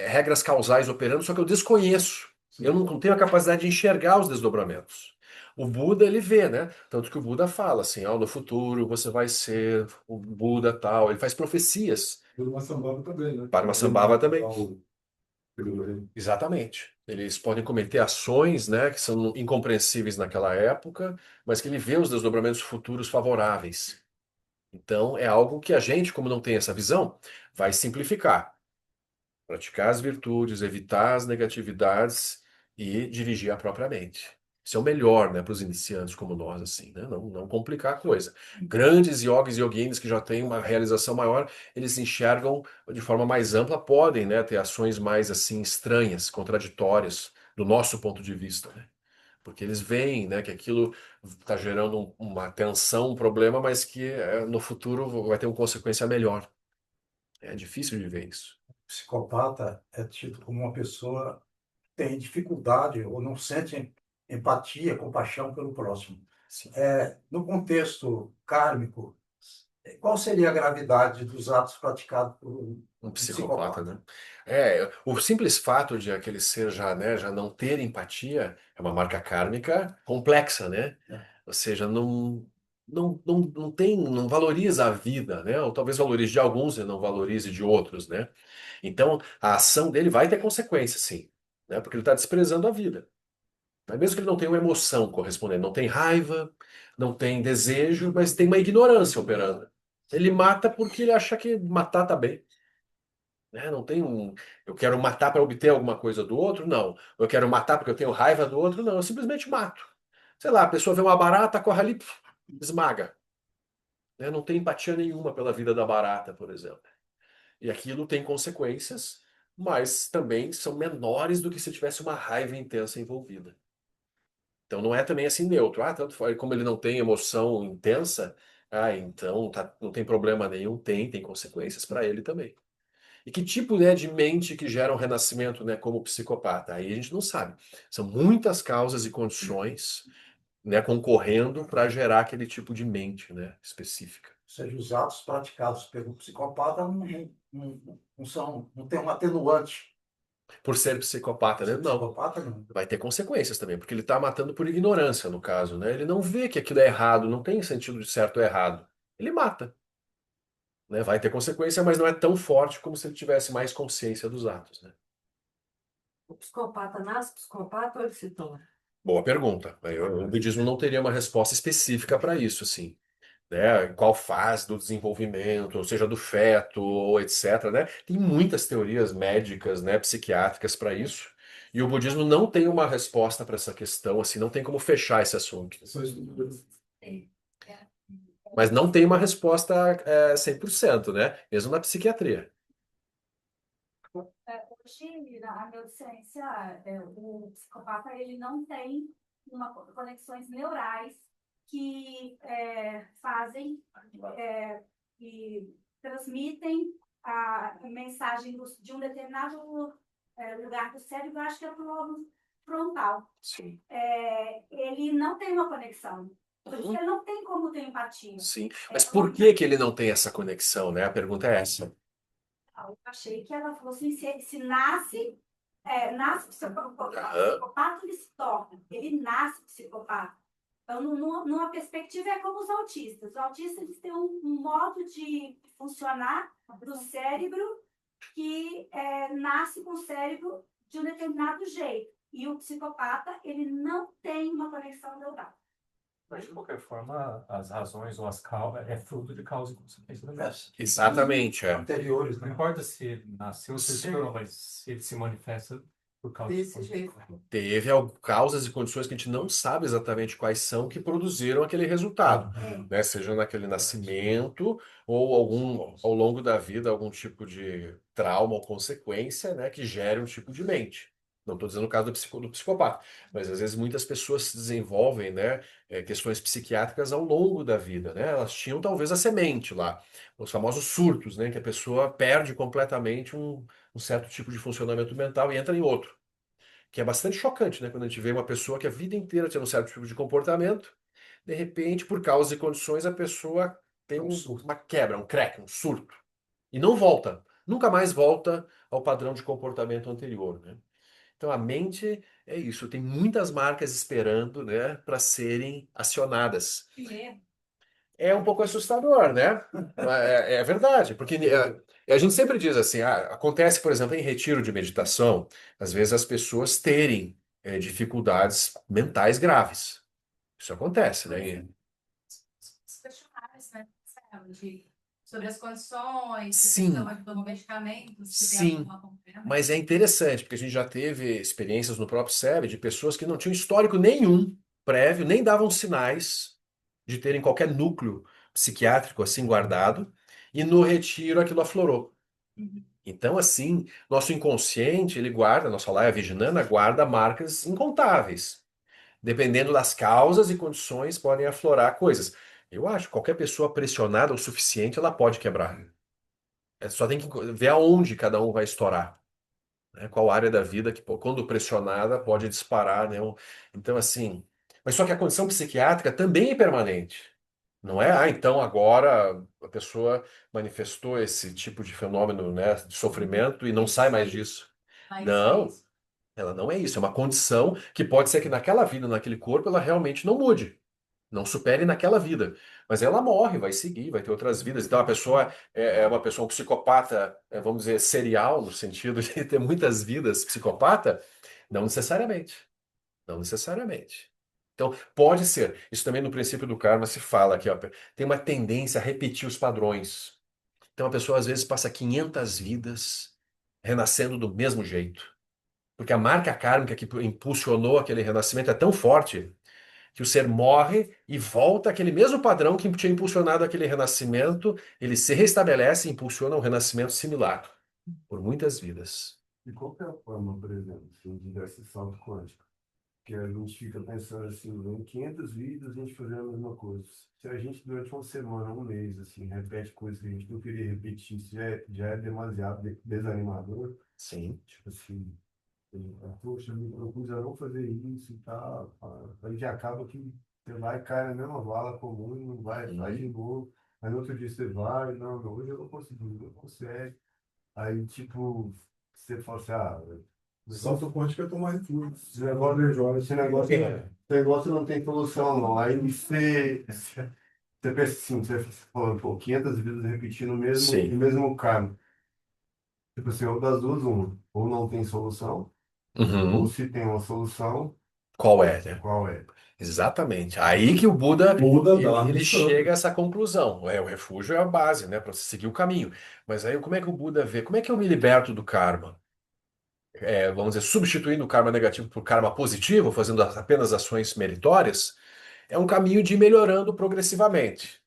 regras causais operando, só que eu desconheço. Eu não tenho a capacidade de enxergar os desdobramentos. O Buda, ele vê, né? Tanto que o Buda fala assim: ó, no futuro você vai ser o Buda tal. Ele faz profecias. Pelo Massambaba também, né? Padmasambhava também. O período aí. Exatamente. Eles podem cometer ações, né, que são incompreensíveis naquela época, mas que ele vê os desdobramentos futuros favoráveis. Então, é algo que a gente, como não tem essa visão, vai simplificar. Praticar as virtudes, evitar as negatividades e dirigir a própria mente. Isso é o melhor, né, para os iniciantes como nós, assim, né? Não complicar a coisa. Grandes yogis e yoginis que já têm uma realização maior, eles enxergam de forma mais ampla, podem, né, ter ações mais, assim, estranhas, contraditórias, do nosso ponto de vista, né? Porque eles veem, né, que aquilo está gerando uma tensão, um problema, mas que no futuro vai ter uma consequência melhor. É difícil de ver isso. Psicopata é tido como uma pessoa que tem dificuldade ou não sente empatia, compaixão pelo próximo. Sim. No contexto kármico, qual seria a gravidade dos atos praticados por Um um psicopata, psicopata? né? O simples fato de aquele ser já, né, já não ter empatia é uma marca kármica complexa, né? É. Ou seja, não valoriza a vida, né? Ou talvez valorize de alguns e não valorize de outros, né? Então, a ação dele vai ter consequências, sim, né? Porque ele está desprezando a vida. Mas mesmo que ele não tenha uma emoção correspondente, não tem raiva, não tem desejo, mas tem uma ignorância operando. Ele mata porque ele acha que matar tá bem. Né? Não tem um. Eu quero matar para obter alguma coisa do outro? Não. Eu quero matar porque eu tenho raiva do outro? Não. Eu simplesmente mato. Sei lá, a pessoa vê uma barata, corre ali, esmaga. Né? Não tem empatia nenhuma pela vida da barata, por exemplo. E aquilo tem consequências, mas também são menores do que se tivesse uma raiva intensa envolvida. Então não é também assim neutro. Tanto faz, como ele não tem emoção intensa, então não tem problema nenhum. Tem consequências para ele também. E que tipo, né, de mente que gera um renascimento, né, como psicopata? Aí a gente não sabe. São muitas causas e condições, né, concorrendo para gerar aquele tipo de mente, né, específica. Ou seja, os atos praticados pelo psicopata não tem um atenuante. Por ser psicopata, né? Não. Psicopata não. Vai ter consequências também, porque ele está matando por ignorância, no caso, né? Ele não vê que aquilo é errado, não tem sentido de certo ou errado. Ele mata. né? Vai ter consequência, mas não é tão forte como se ele tivesse mais consciência dos atos, né? O psicopata nasce psicopata ou ele se torna? Boa pergunta. O budismo não teria uma resposta específica para isso, assim, né? Em qual fase do desenvolvimento, ou seja, do feto, ou etc, né? Tem muitas teorias médicas, né, psiquiátricas para isso. E o budismo não tem uma resposta para essa questão, assim, não tem como fechar esse assunto. Mas não tem uma resposta 100%, né? Mesmo na psiquiatria. Hoje, na neurociência, o psicopata ele não tem conexões neurais que fazem e transmitem a mensagem de um determinado lugar do cérebro, eu acho que é para o lobo frontal. Sim. Ele não tem uma conexão. Por isso que ele não tem como ter empatia. Sim. Mas por que que ele não tem essa conexão, né? A pergunta é essa. Eu achei que ela falou assim, se nasce, nasce psicopata, Aham. psicopata ele se torna, ele nasce psicopata. Então, numa perspectiva, é como os autistas. Os autistas eles têm um modo de funcionar do cérebro que nasce com o cérebro de um determinado jeito. E o psicopata, ele não tem uma conexão neural. Mas, de qualquer forma, as razões ou as causas é fruto de causa e consequência da vida. Exatamente, é. Anteriores, Não né? importa se ele nasceu ou se ele se tornou, mas se ele se manifesta por causa de Desse jeito. Teve causas e condições que a gente não sabe exatamente quais são que produziram aquele resultado, né? Seja naquele nascimento ou ao longo da vida, algum tipo de trauma ou consequência, né, que gere um tipo de mente. Não estou dizendo o caso do psicopata, mas às vezes muitas pessoas desenvolvem, né, questões psiquiátricas ao longo da vida, né? Elas tinham talvez a semente lá, os famosos surtos, né, que a pessoa perde completamente um certo tipo de funcionamento mental e entra em outro. Que é bastante chocante, né? Quando a gente vê uma pessoa que a vida inteira tinha um certo tipo de comportamento, de repente, por causas e condições, a pessoa tem uma quebra, um crack, um surto. E não volta. Nunca mais volta ao padrão de comportamento anterior, né? Então a mente é isso, tem muitas marcas esperando, né, para serem acionadas. É um pouco assustador, né? É verdade, porque a gente sempre diz assim, acontece, por exemplo, em retiro de meditação, às vezes as pessoas terem dificuldades mentais graves. Isso acontece, né? Os questionários, né? Sobre as condições, se Sim, estão tomando medicamentos, se tem sim, algum acompanhamento. mas é interessante, porque a gente já teve experiências no próprio cérebro de pessoas que não tinham histórico nenhum prévio, nem davam sinais de terem qualquer núcleo psiquiátrico assim guardado, e no retiro aquilo aflorou. Então, assim, nosso inconsciente, ele guarda, nossa laia virginana guarda marcas incontáveis. Dependendo das causas e condições, podem aflorar coisas. Eu acho que qualquer pessoa pressionada o suficiente, ela pode quebrar. Só tem que ver aonde cada um vai estourar, né? Qual área da vida que, pô, quando pressionada, pode disparar, né? Então, assim. Mas só que a condição psiquiátrica também é permanente. Não é, então agora a pessoa manifestou esse tipo de fenômeno, né, de sofrimento e não sai mais disso. Não, ela não é isso. É uma condição que pode ser que naquela vida, naquele corpo, ela realmente não mude. Não supere naquela vida. Mas ela morre, vai seguir, vai ter outras vidas. Então a pessoa é uma pessoa, um psicopata, vamos dizer, serial, no sentido de ter muitas vidas, psicopata? Não necessariamente. Não necessariamente. Então, pode ser. Isso também no princípio do karma se fala que ó, tem uma tendência a repetir os padrões. Então, a pessoa às vezes passa 500 vidas renascendo do mesmo jeito. Porque a marca kármica que impulsionou aquele renascimento é tão forte que o ser morre e volta àquele mesmo padrão que tinha impulsionado aquele renascimento, ele se restabelece e impulsiona um renascimento similar por muitas vidas. E qual que é a forma, por exemplo, assim, de dar esse salto quântico? Que a gente fica pensando assim, em 500 vidas a gente fazendo a mesma coisa. Se a gente durante uma semana, um mês, assim, repete coisas que a gente não queria repetir, isso já é demasiado desanimador. Sim. Tipo assim, poxa, eu me propus a não fazer isso e tal. Aí já acaba que você vai e cai na mesma vala comum, não vai, faz de novo. Aí no outro dia você vai, não, hoje eu não consegui, não consegue. Aí, tipo, você fala assim, Salto quântico é tomar refúgio. esse negócio não tem solução, não. Aí você Você pensa assim, você falando, pô, 500 vidas repetindo o Sim. mesmo karma. Tipo assim, ou das duas, uma. Ou não tem solução, ou Uhum. se tem uma solução, Qual é, né? qual é? Exatamente. Aí que o Buda Muda, dá uma ele missão. chega a essa conclusão. O refúgio é a base, né, para você seguir o caminho. Mas aí como é que o Buda vê? Como é que eu me liberto do karma? Vamos dizer, substituindo o karma negativo por karma positivo, fazendo apenas ações meritórias, é um caminho de ir melhorando progressivamente.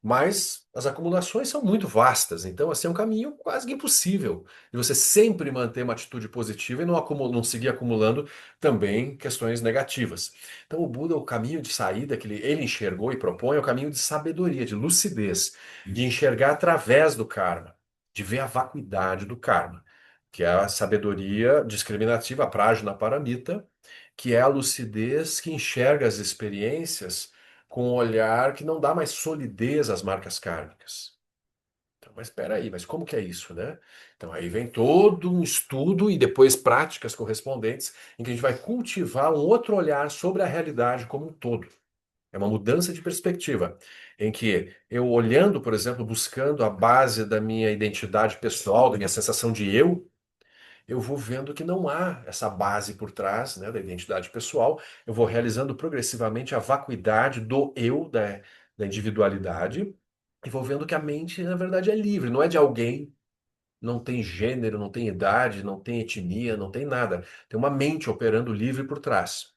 Mas as acumulações são muito vastas, então assim, é um caminho quase que impossível de você sempre manter uma atitude positiva e não seguir acumulando também questões negativas. Então o Buda, o caminho de saída que ele enxergou e propõe é o caminho de sabedoria, de lucidez, de enxergar através do karma, de ver a vacuidade do karma, que é a sabedoria discriminativa, a prajnaparamita, que é a lucidez que enxerga as experiências com um olhar que não dá mais solidez às marcas kármicas. Então, mas espera aí, mas como que é isso, né? Então aí vem todo um estudo e depois práticas correspondentes em que a gente vai cultivar um outro olhar sobre a realidade como um todo. É uma mudança de perspectiva, em que eu olhando, por exemplo, buscando a base da minha identidade pessoal, da minha sensação de eu vou vendo que não há essa base por trás, né, da identidade pessoal. Eu vou realizando progressivamente a vacuidade do eu, da individualidade, e vou vendo que a mente, na verdade, é livre, não é de alguém, não tem gênero, não tem idade, não tem etnia, não tem nada. Tem uma mente operando livre por trás.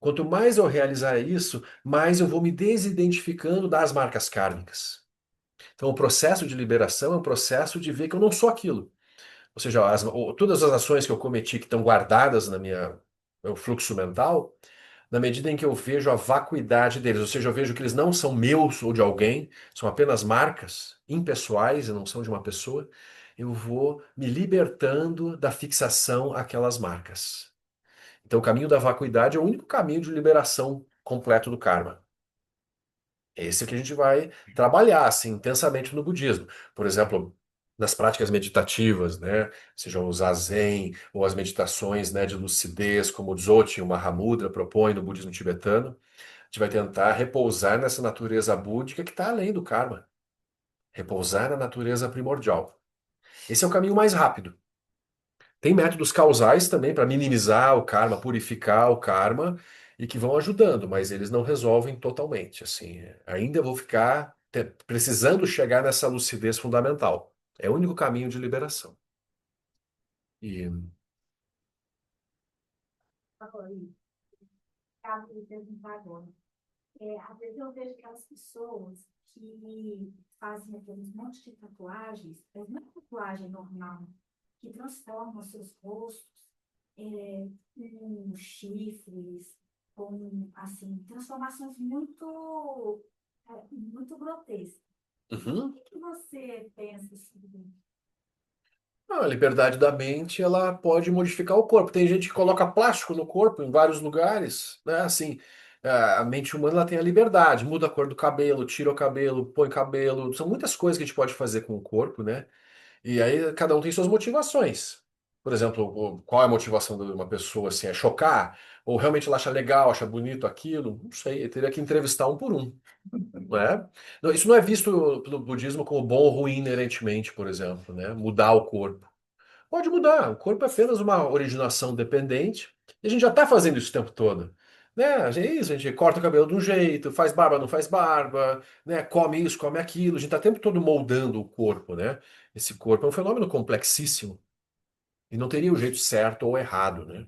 Quanto mais eu realizar isso, mais eu vou me desidentificando das marcas kármicas. Então, o processo de liberação é um processo de ver que eu não sou aquilo. Ou seja, todas as ações que eu cometi que estão guardadas na meu fluxo mental, na medida em que eu vejo a vacuidade deles, ou seja, eu vejo que eles não são meus ou de alguém, são apenas marcas impessoais e não são de uma pessoa, eu vou me libertando da fixação àquelas marcas. Então, o caminho da vacuidade é o único caminho de liberação completo do karma. Esse é que a gente vai trabalhar assim intensamente no budismo. Por exemplo, nas práticas meditativas, né, sejam os zazen ou as meditações, né, de lucidez, como o Dzogchen, o Mahamudra propõe no budismo tibetano, a gente vai tentar repousar nessa natureza búdica que está além do karma, repousar na natureza primordial. Esse é o caminho mais rápido. Tem métodos causais também para minimizar o karma, purificar o karma e que vão ajudando, mas eles não resolvem totalmente. Assim, ainda vou ficar precisando chegar nessa lucidez fundamental. É o único caminho de liberação. E Agora, caso eu perguntar agora. Às vezes eu vejo aquelas pessoas que fazem aqueles montes de tatuagens, mas não é tatuagem normal, que transformam seus rostos em chifres, com assim, transformações muito grotescas. O uhum. que você pensa sobre isso? A liberdade da mente, ela pode modificar o corpo. Tem gente que coloca plástico no corpo em vários lugares, né? Assim, a mente humana ela tem a liberdade, muda a cor do cabelo, tira o cabelo, põe cabelo. São muitas coisas que a gente pode fazer com o corpo, né? E aí cada um tem suas motivações. Por exemplo, qual é a motivação de uma pessoa assim? É chocar? Ou realmente ela acha legal, acha bonito aquilo? Não sei, eu teria que entrevistar um por um, não é? Isso não é visto pelo budismo como bom ou ruim inerentemente, por exemplo, né? Mudar o corpo. Pode mudar, o corpo é apenas uma originação dependente e a gente já está fazendo isso o tempo todo. Né? A gente corta o cabelo de um jeito, faz barba, não faz barba, né? Come isso, come aquilo, a gente está o tempo todo moldando o corpo, né? Esse corpo é um fenômeno complexíssimo e não teria o jeito certo ou errado, né?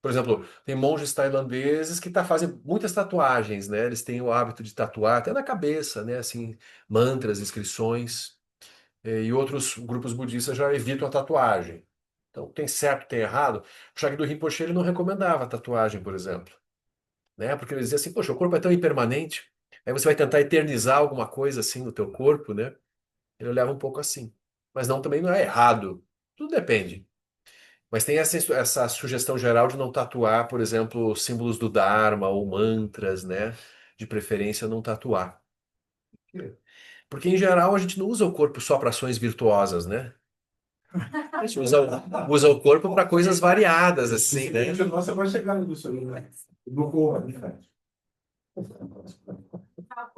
Por exemplo, tem monges tailandeses que fazem muitas tatuagens, né? Eles têm o hábito de tatuar até na cabeça, né? Assim, mantras, inscrições. E outros grupos budistas já evitam a tatuagem. Então, tem certo, tem errado. O Shagdu Rinpoche ele não recomendava a tatuagem, por exemplo, né? Porque ele dizia assim, poxa, o corpo é tão impermanente, aí você vai tentar eternizar alguma coisa assim no teu corpo, né? Ele olhava um pouco assim. Mas não, também não é errado. Tudo depende. Mas tem essa sugestão geral de não tatuar, por exemplo, símbolos do Dharma ou mantras, né? De preferência não tatuar. Porque, em geral, a gente não usa o corpo só para ações virtuosas, né? A gente usa o corpo para coisas variadas, assim, né? Nossa, vai chegar no seu no corpo.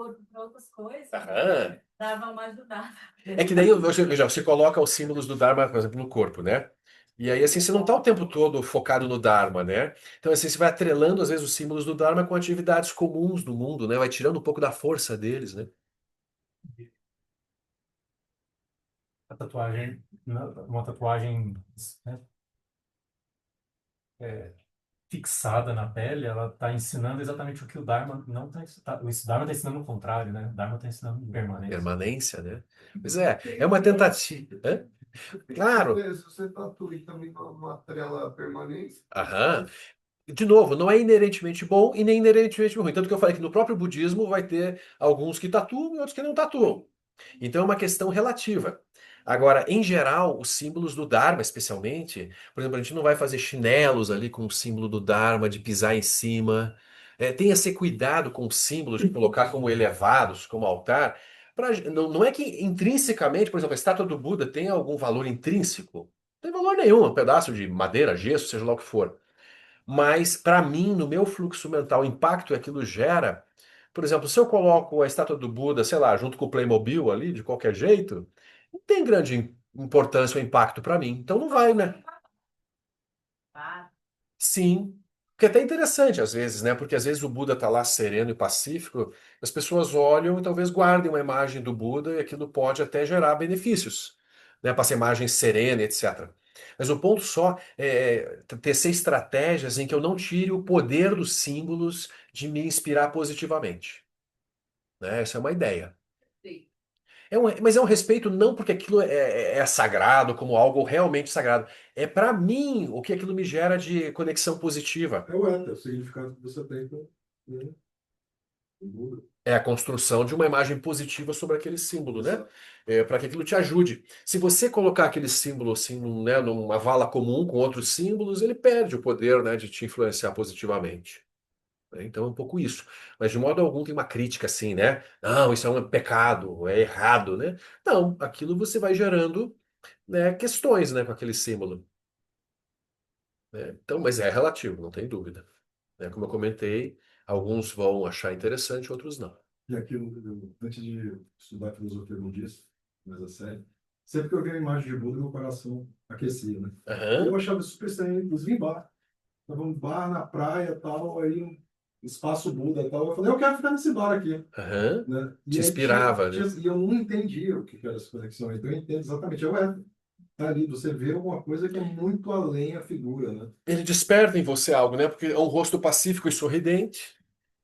corpo para outras coisas, Aham. dava uma ajudada. É que daí você coloca os símbolos do Dharma, por exemplo, no corpo, né? E aí, assim, você não está o tempo todo focado no Dharma, né? Então, assim, você vai atrelando, às vezes, os símbolos do Dharma com atividades comuns do mundo, né? Vai tirando um pouco da força deles, né? A tatuagem, uma tatuagem, né, fixada na pele, ela está ensinando exatamente o que o Dharma não está. O Dharma está ensinando o contrário, né? O Dharma está ensinando permanência. Permanência, né? Pois é uma tentativa. Hã? Claro. Se você tatua e também uma trela permanente, Aham. De novo, não é inerentemente bom e nem inerentemente ruim. Tanto que eu falei que no próprio budismo vai ter alguns que tatuam e outros que não tatuam. Então é uma questão relativa. Agora, em geral, os símbolos do Dharma, especialmente, por exemplo, a gente não vai fazer chinelos ali com o símbolo do Dharma, de pisar em cima. Tenha esse cuidado com os símbolos de colocar como elevados, como altar. Não é que intrinsecamente, por exemplo, a estátua do Buda tem algum valor intrínseco. Não tem valor nenhum, um pedaço de madeira, gesso, seja lá o que for. Mas, para mim, no meu fluxo mental, o impacto que aquilo gera. Por exemplo, se eu coloco a estátua do Buda, sei lá, junto com o Playmobil ali, de qualquer jeito, não tem grande importância ou impacto para mim. Então não vai, né? Ah, Sim. Porque é até interessante às vezes, né? Porque às vezes o Buda está lá sereno e pacífico, as pessoas olham e talvez guardem uma imagem do Buda e aquilo pode até gerar benefícios, né? Para essa imagem serena, etc. Mas o ponto só é tecer estratégias em que eu não tire o poder dos símbolos de me inspirar positivamente, né? Essa é uma ideia. sim. Mas é um respeito não porque aquilo é sagrado, como algo realmente sagrado. É para mim o que aquilo me gera de conexão positiva. é o éter, o significado que você tem com, né, o Buda. É a construção de uma imagem positiva sobre aquele símbolo, né? Exato. Para que aquilo te ajude. Se você colocar aquele símbolo assim, né, numa vala comum com outros símbolos, ele perde o poder, né, de te influenciar positivamente. Então é um pouco isso. Mas de modo algum tem uma crítica assim, né? Não, isso é um pecado, é errado, né? Não, aquilo você vai gerando, né, questões, né, com aquele símbolo, né? Então, mas é relativo, não tem dúvida. Né? Como eu comentei, alguns vão achar interessante, outros não. E aquilo, antes de estudar filosofia budista, mais a sério, sempre que eu via a imagem de Buda, meu coração aquecia, né? E eu Aham, achava super estranho, inclusive em bar. Tava um bar na praia e tal, aí um espaço Buda e tal. Eu falei, eu quero ficar nesse bar aqui, aham. né? Te E aí inspirava, né? e eu não entendia o que que era essa conexão. Então eu entendo exatamente, é o éter. Tá ali, você vê alguma coisa que é muito além a figura, né? Ele desperta em você algo, né? Porque é um rosto pacífico e sorridente,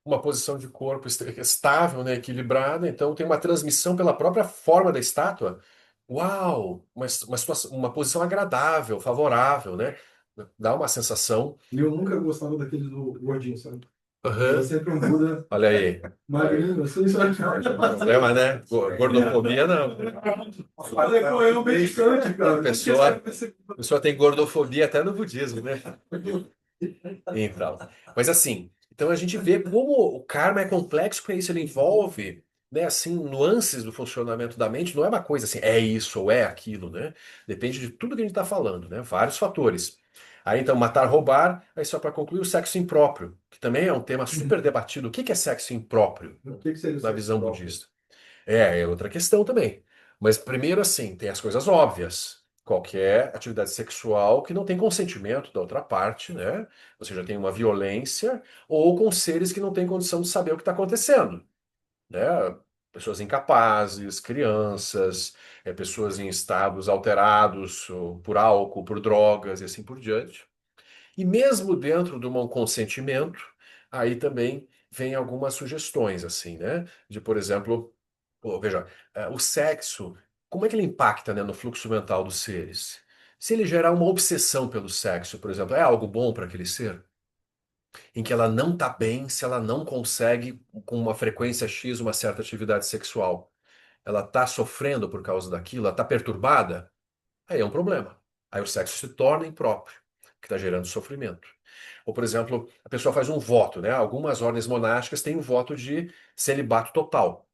uma posição de corpo estável, né? Equilibrada. Então tem uma transmissão pela própria forma da estátua. Uau! Uma posição agradável, favorável, né? Dá uma sensação. E eu nunca gostava daquele do gordinho, sabe? Era Aham. sempre um Buda Olha aí. magrinho, assim, sabe? Problema, né? Gordofobia não. Fazer com ele bem distante, cara. A pessoa tem gordofobia até no budismo, né? Então, mas assim, então a gente vê como o karma é complexo, porque isso ele envolve, né, assim, nuances do funcionamento da mente, não é uma coisa assim, é isso ou é aquilo, né? Depende de tudo que a gente está falando, né? Vários fatores. Aí então, matar, roubar, aí só para concluir, o sexo impróprio, que também é um tema super debatido. O que que é sexo impróprio O que seria o na sexo visão próprio? budista? É outra questão também. Mas primeiro, assim, tem as coisas óbvias. Qualquer atividade sexual que não tem consentimento da outra parte, né? Ou seja, tem uma violência, ou com seres que não têm condição de saber o que está acontecendo, né? Pessoas incapazes, crianças, pessoas em estados alterados ou por álcool, por drogas e assim por diante. E mesmo dentro de um consentimento, aí também vem algumas sugestões, assim, né? De, por exemplo, pô, veja, o sexo, como é que ele impacta, né, no fluxo mental dos seres? Se ele gerar uma obsessão pelo sexo, por exemplo, é algo bom para aquele ser? Em que ela não está bem se ela não consegue, com uma frequência X, uma certa atividade sexual. Ela está sofrendo por causa daquilo, ela está perturbada? Aí é um problema. Aí o sexo se torna impróprio, que está gerando sofrimento. Ou, por exemplo, a pessoa faz um voto, né? Algumas ordens monásticas têm o voto de celibato total,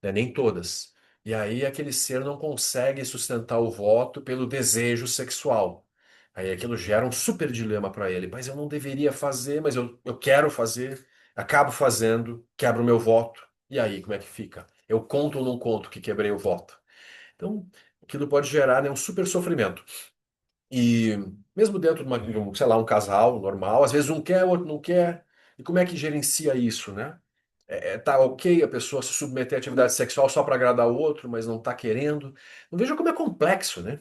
né? Nem todas. E aí aquele ser não consegue sustentar o voto pelo desejo sexual. Aí aquilo gera um super dilema para ele. Mas eu não deveria fazer, mas eu quero fazer, acabo fazendo, quebro o meu voto. E aí, como é que fica? Eu conto ou não conto que quebrei o voto? Então, aquilo pode gerar, né, um super sofrimento. E mesmo dentro de um, sei lá, um casal normal, às vezes um quer, o outro não quer. E como é que gerencia isso, né? Tá ok a pessoa se submeter à atividade sexual só para agradar o outro, mas não tá querendo. Não veja como é complexo, né?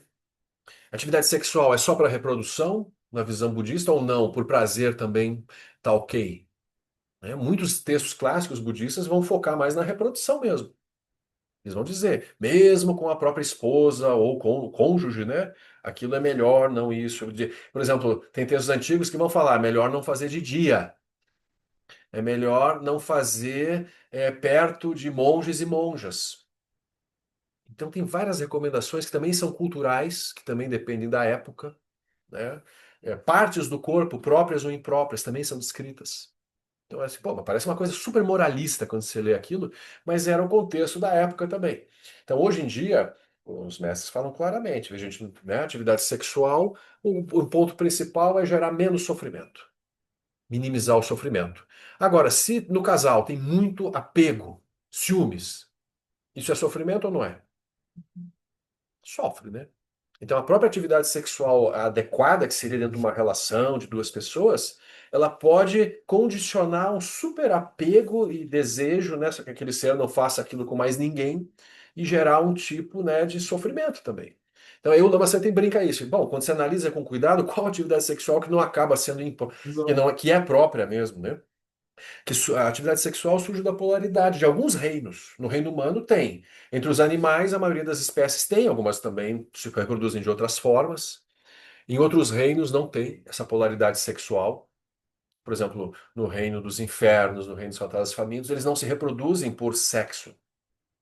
Atividade sexual é só para reprodução, na visão budista, ou não? Por prazer também tá ok, né? Muitos textos clássicos budistas vão focar mais na reprodução mesmo. Eles vão dizer, mesmo com a própria esposa ou com o cônjuge, né? Aquilo é melhor, não isso. Por exemplo, tem textos antigos que vão falar, melhor não fazer de dia. É melhor não fazer perto de monges e monjas. Então tem várias recomendações que também são culturais, que também dependem da época, né? Partes do corpo, próprias ou impróprias, também são descritas. Então, assim, pô, mas parece uma coisa super moralista quando você lê aquilo, mas era o contexto da época também. Então, hoje em dia, os mestres falam claramente, a gente, né, atividade sexual, o ponto principal é gerar menos sofrimento, minimizar o sofrimento. Agora, se no casal tem muito apego, ciúmes, isso é sofrimento ou não é? Sofre, né? Então, a própria atividade sexual adequada, que seria dentro de uma relação de duas pessoas, ela pode condicionar um super apego e desejo, né, só que aquele ser não faça aquilo com mais ninguém, e gerar um tipo, né, de sofrimento também. Então, aí o Lama Santen brinca isso. Bom, quando você analisa com cuidado, qual atividade sexual que não acaba sendo que Exato. não que é própria mesmo, né? Que a atividade sexual surge da polaridade de alguns reinos. No reino humano tem. Entre os animais, a maioria das espécies tem, algumas também se reproduzem de outras formas. Em outros reinos não tem essa polaridade sexual. Por exemplo, no reino dos infernos, no reino dos fatais famintos, eles não se reproduzem por sexo.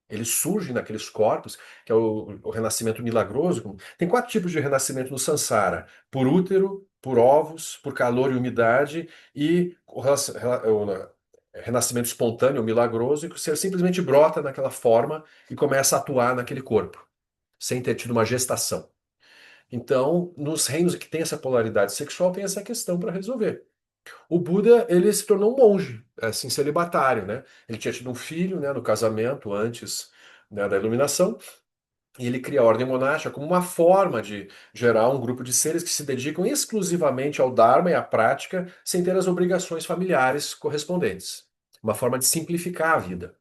Eles surgem naqueles corpos, que é o renascimento milagroso. Tem 4 tipos de renascimento no Sansara: por útero, por ovos, por calor e umidade, e o renascimento espontâneo, milagroso, em que o ser simplesmente brota naquela forma e começa a atuar naquele corpo, sem ter tido uma gestação. Então, nos reinos que tem essa polaridade sexual, tem essa questão para resolver. O Buda, ele se tornou um monge, assim, celibatário, né? Ele tinha tido um filho, né, no casamento, antes, né, da iluminação, e ele cria a ordem monástica como uma forma de gerar um grupo de seres que se dedicam exclusivamente ao Dharma e à prática, sem ter as obrigações familiares correspondentes. Uma forma de simplificar a vida.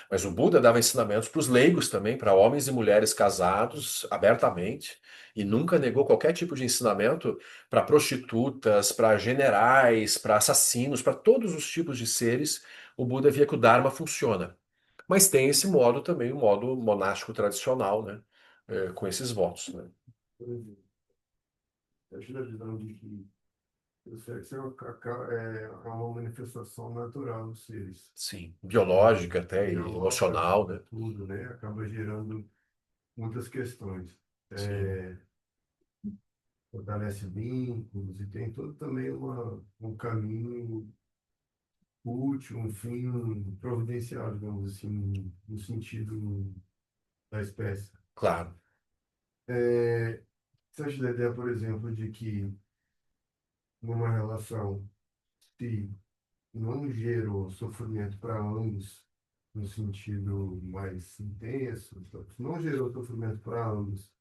Mas o Buda dava ensinamentos para os leigos também, para homens e mulheres casados, abertamente, e nunca negou qualquer tipo de ensinamento para prostitutas, para generais, para assassinos, para todos os tipos de seres. O Buda via que o Dharma funciona. Mas tem esse modo também, o modo monástico tradicional, né? Com esses votos, né? Por exemplo, acho a visão de que o sexo é uma manifestação natural dos seres. Sim, É, biológica até e biológica, emocional, né? tudo, né? Acaba gerando muitas questões. Sim, Fortalece vínculos e tem todo também um caminho útil, um fim providencial, digamos assim, no sentido da espécie. claro. Você acha da ideia, por exemplo, de que numa relação, se não gerou sofrimento para ambos, no sentido mais intenso, então, se não gerou sofrimento para ambos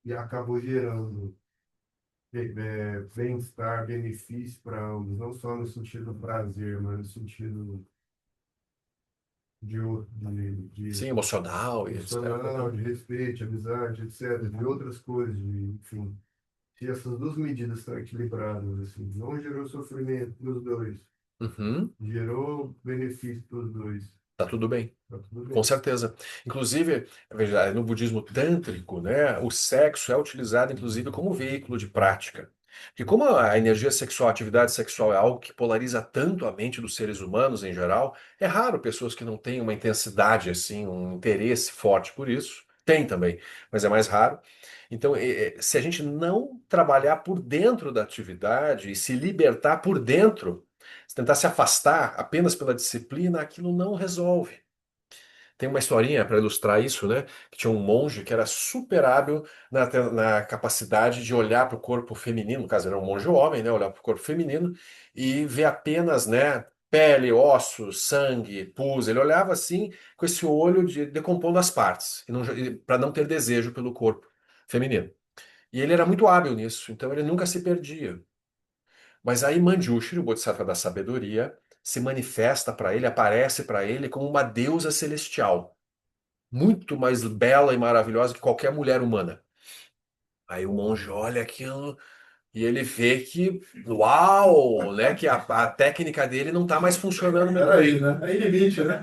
e acabou gerando bem-estar, benefício para ambos, não só no sentido do prazer, mas no sentido de, Sim, emocional e etc. emocional, de respeito, de amizade, etc., de outras coisas, enfim. Se essas duas medidas estão equilibradas, assim, não gerou sofrimento para os dois, Uhum. gerou benefício para os dois, Tá tudo bem. tá tudo Com bem. certeza. Inclusive, veja, no budismo tântrico, né, o sexo é utilizado inclusive como veículo de prática. Porque como a energia sexual, a atividade sexual é algo que polariza tanto a mente dos seres humanos em geral, é raro pessoas que não têm uma intensidade assim, um interesse forte por isso. Tem também, mas é mais raro. Então, se a gente não trabalhar por dentro da atividade e se libertar por dentro, se tentar se afastar apenas pela disciplina, aquilo não resolve. Tem uma historinha para ilustrar isso, né? Que tinha um monge que era super hábil na capacidade de olhar para o corpo feminino, no caso era um monge homem, né? Olhar para o corpo feminino e ver apenas, né? pele, ossos, sangue, pus. Ele olhava assim, com esse olho decompondo as partes, para não ter desejo pelo corpo feminino. E ele era muito hábil nisso, então ele nunca se perdia. Mas aí Manjushri, o Bodhisattva da sabedoria, se manifesta para ele, aparece para ele como uma deusa celestial, muito mais bela e maravilhosa que qualquer mulher humana. Aí o monge olha aquilo e ele vê que, uau, né, que a técnica dele não está mais funcionando muito Peraí, bem, né? Aí limite, né?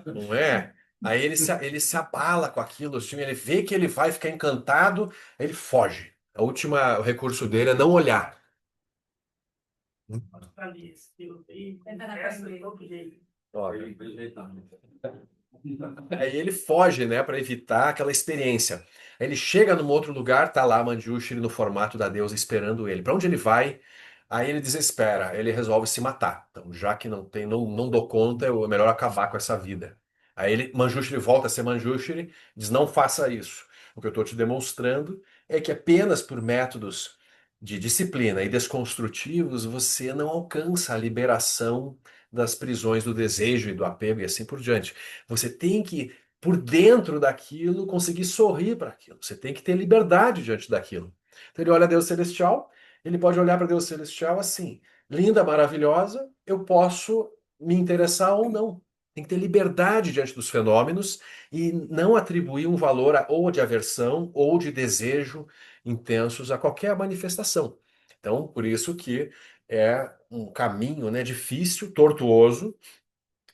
não é? Aí ele se abala com aquilo, assim, ele vê que ele vai ficar encantado, aí ele foge. O recurso dele é não olhar. Ó, aí ele foge, né, para evitar aquela experiência. Aí ele chega num outro lugar, tá lá Manjushri no formato da deusa esperando ele. Para onde ele vai? Aí ele desespera, ele resolve se matar. Então, já que não tem, não dou conta, é melhor acabar com essa vida. Aí Manjushri volta a ser Manjushri, diz: não faça isso. O que eu estou te demonstrando é que apenas por métodos de disciplina e desconstrutivos você não alcança a liberação das prisões do desejo e do apego e assim por diante. Você tem que, por dentro daquilo, conseguir sorrir para aquilo. Você tem que ter liberdade diante daquilo. Então ele olha a Deus Celestial, ele pode olhar para Deus Celestial assim: linda, maravilhosa, eu posso me interessar ou não. Tem que ter liberdade diante dos fenômenos e não atribuir um valor ou de aversão ou de desejo intensos a qualquer manifestação. Então, por isso que é um caminho, né, difícil, tortuoso,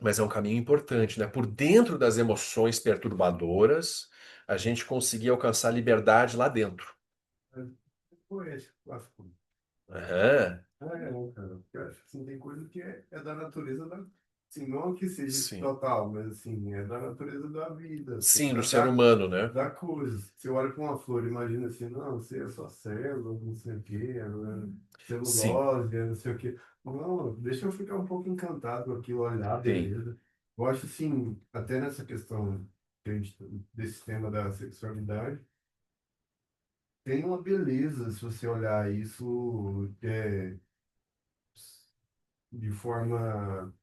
mas é um caminho importante, né? Por dentro das emoções perturbadoras, a gente conseguir alcançar liberdade lá dentro. Poético, clássico. Aham, Não, cara. Porque eu acho que assim, tem coisa que é da natureza da. Assim, não que seja sim. total, mas assim, é da natureza da vida. Assim, Sim, do ser da, humano, né? da coisa. Você olha para uma flor, imagina assim, não, você é só célula, não sei o quê, né? Sim, Celulose, não sei o quê. Não, deixa eu ficar um pouco encantado com aquilo, olhar, sim. beleza. Eu acho assim, até nessa questão que a gente, desse tema da sexualidade, tem uma beleza se você olhar isso de forma.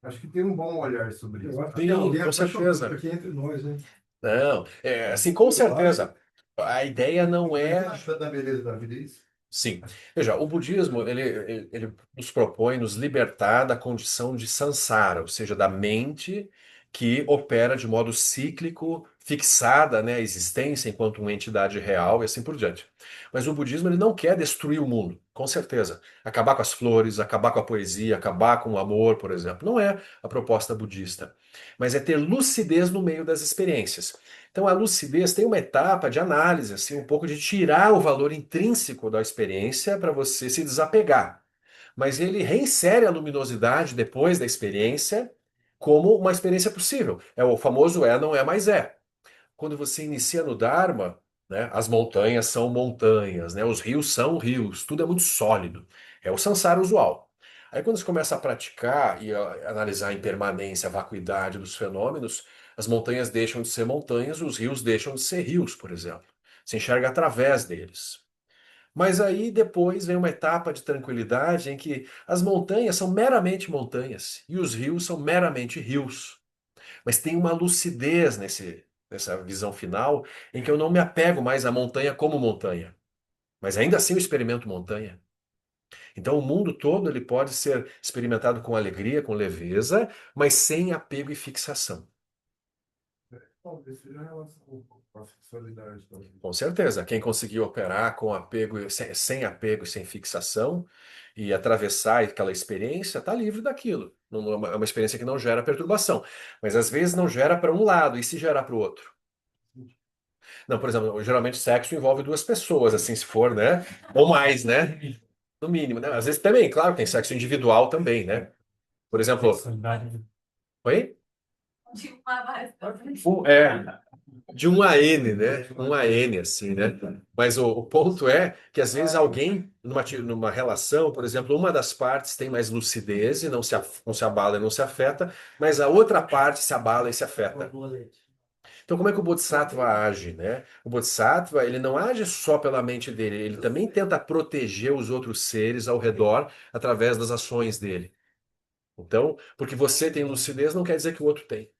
Acho que tem um bom olhar sobre Eu isso. acho que tem Sim, alguém com apaixonado certeza. aqui entre nós, né? Não, assim, com Eu acho. certeza. A ideia não é. Da beleza da vida, é isso? Sim. Veja, o budismo, ele nos propõe nos libertar da condição de samsara, ou seja, da mente que opera de modo cíclico, fixada, né, a existência enquanto uma entidade real e assim por diante. Mas o budismo, ele não quer destruir o mundo, com certeza. Acabar com as flores, acabar com a poesia, acabar com o amor, por exemplo. Não é a proposta budista. Mas é ter lucidez no meio das experiências. Então, a lucidez tem uma etapa de análise, assim, um pouco de tirar o valor intrínseco da experiência para você se desapegar. Mas ele reinsere a luminosidade depois da experiência como uma experiência possível. É o famoso é, não é, mas é. Quando você inicia no Dharma, né, as montanhas são montanhas, né, os rios são rios, tudo é muito sólido. É o samsara usual. Aí quando você começa a praticar e a analisar a impermanência, a vacuidade dos fenômenos, as montanhas deixam de ser montanhas, os rios deixam de ser rios, por exemplo. Você enxerga através deles. Mas aí depois vem uma etapa de tranquilidade em que as montanhas são meramente montanhas e os rios são meramente rios. Mas tem uma lucidez nessa visão final em que eu não me apego mais à montanha como montanha. Mas ainda assim eu experimento montanha. Então o mundo todo ele pode ser experimentado com alegria, com leveza, mas sem apego e fixação. Talvez seja a relação com a sexualidade, talvez. Com certeza, quem conseguir operar com apego, sem apego e sem fixação e atravessar aquela experiência, está livre daquilo. É uma experiência que não gera perturbação. Mas às vezes não gera para um lado, e se gerar para o outro? Não, por exemplo, geralmente sexo envolve duas pessoas, assim, se for, né? Ou mais, né? No mínimo, né? Às vezes também, claro, tem sexo individual também, né? Por exemplo, Sexualidade. oi? De uma vez. É, de um a N, né? Um a N, assim, né? Mas o ponto é que às vezes alguém, numa relação, por exemplo, uma das partes tem mais lucidez e não se abala e não se afeta, mas a outra parte se abala e se afeta. Então, como é que o Bodhisattva age, né? O Bodhisattva, ele não age só pela mente dele, ele também tenta proteger os outros seres ao redor através das ações dele. Então, porque você tem lucidez não quer dizer que o outro tem.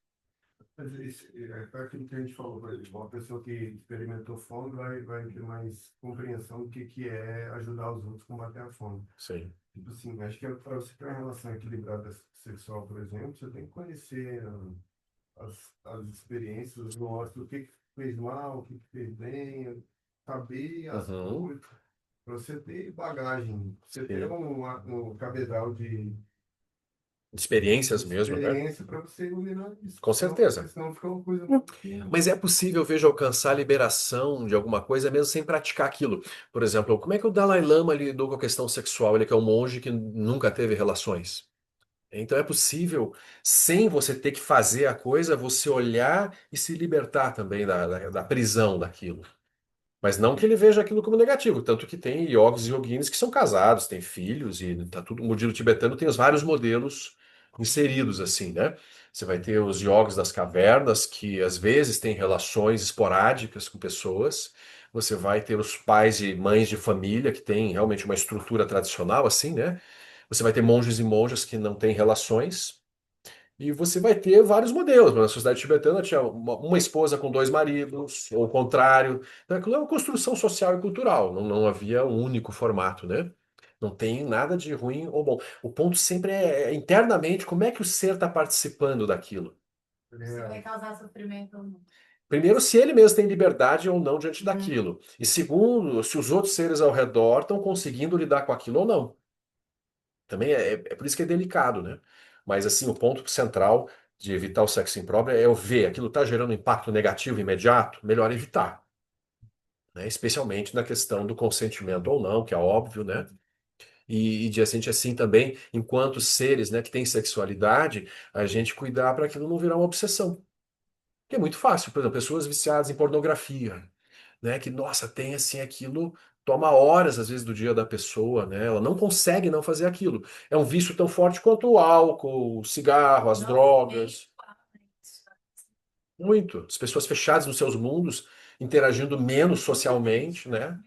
Mas é aquilo que a gente falou, por exemplo, uma pessoa que experimentou fome vai ter mais compreensão do que é ajudar os outros a combater a fome. Sim. Tipo assim, acho que para você ter uma relação equilibrada sexual, por exemplo, você tem que conhecer as experiências, os nuances, o que fez mal, o que fez bem, saber as Uhum. coisas, para você ter bagagem, você ter Sim. um cabedal de Experiências mesmo, né? experiência para você iluminar isso, Com porque certeza. senão fica uma coisa muito. Mas é possível, veja, alcançar a liberação de alguma coisa mesmo sem praticar aquilo. Por exemplo, como é que o Dalai Lama lidou com a questão sexual? Ele que é um monge que nunca teve relações. Então é possível, sem você ter que fazer a coisa, você olhar e se libertar também da prisão daquilo. Mas não que ele veja aquilo como negativo, tanto que tem yogis e yoginis que são casados, têm filhos, e tá tudo, o modelo tibetano tem os vários modelos inseridos assim, né? Você vai ter os yogis das cavernas, que às vezes têm relações esporádicas com pessoas. Você vai ter os pais e mães de família, que têm realmente uma estrutura tradicional, assim, né? Você vai ter monges e monjas que não têm relações. E você vai ter vários modelos. Na sociedade tibetana tinha uma esposa com dois maridos, ou o contrário. Então, aquilo é uma construção social e cultural. Não havia um único formato, né? Não tem nada de ruim ou bom. O ponto sempre é internamente como é que o ser está participando daquilo. Se vai causar sofrimento ou não. Primeiro, se ele mesmo tem liberdade ou não diante daquilo. E segundo, se os outros seres ao redor estão conseguindo lidar com aquilo ou não. Também é por isso que é delicado, né? Mas assim, o ponto central de evitar o sexo impróprio é eu ver aquilo está gerando impacto negativo imediato, melhor evitar, né? Especialmente na questão do consentimento ou não, que é óbvio, né? E de a gente assim também, enquanto seres, né, que têm sexualidade, a gente cuidar para aquilo não virar uma obsessão. Que é muito fácil, por exemplo, pessoas viciadas em pornografia, né? Que, nossa, tem assim aquilo, toma horas às vezes do dia da pessoa, né? Ela não consegue não fazer aquilo. É um vício tão forte quanto o álcool, o cigarro, as Nossa, nem drogas. fala isso. Muito. As pessoas fechadas nos seus mundos, interagindo menos socialmente, né?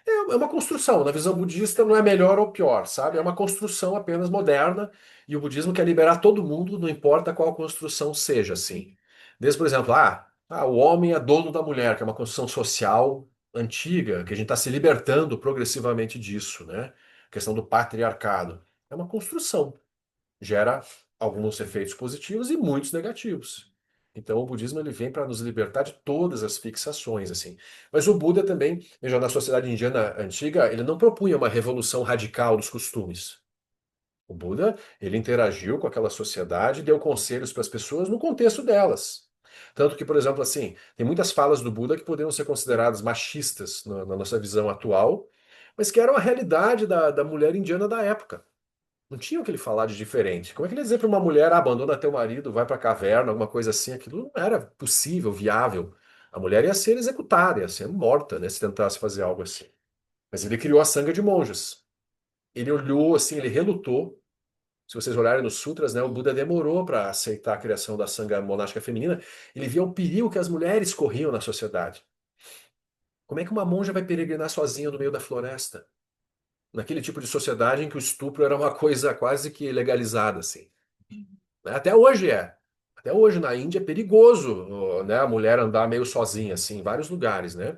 É uma construção. Na visão budista não é melhor ou pior, sabe? É uma construção apenas moderna e o budismo quer liberar todo mundo, não importa qual construção seja, assim. Desde, por exemplo, o homem é dono da mulher, que é uma construção social antiga, que a gente está se libertando progressivamente disso, né? A questão do patriarcado. É uma construção. Gera alguns efeitos positivos e muitos negativos. Então, o budismo ele vem para nos libertar de todas as fixações, assim. Mas o Buda também, veja, na sociedade indiana antiga, ele não propunha uma revolução radical dos costumes. O Buda, ele interagiu com aquela sociedade e deu conselhos para as pessoas no contexto delas. Tanto que, por exemplo, assim, tem muitas falas do Buda que poderiam ser consideradas machistas na nossa visão atual, mas que eram a realidade da mulher indiana da época. Não tinha o que ele falar de diferente. Como é que ele ia dizer para uma mulher, abandona teu marido, vai para a caverna, alguma coisa assim? Aquilo não era possível, viável. A mulher ia ser executada, ia ser morta, né, se tentasse fazer algo assim. Mas ele criou a sanga de monjas. Ele olhou assim, ele relutou. Se vocês olharem nos sutras, né, o Buda demorou para aceitar a criação da sanga monástica feminina. Ele via o perigo que as mulheres corriam na sociedade. Como é que uma monja vai peregrinar sozinha no meio da floresta? Naquele tipo de sociedade em que o estupro era uma coisa quase que legalizada, assim. Né? Até hoje é. Até hoje na Índia é perigoso, né, a mulher andar meio sozinha, assim, em vários lugares, né?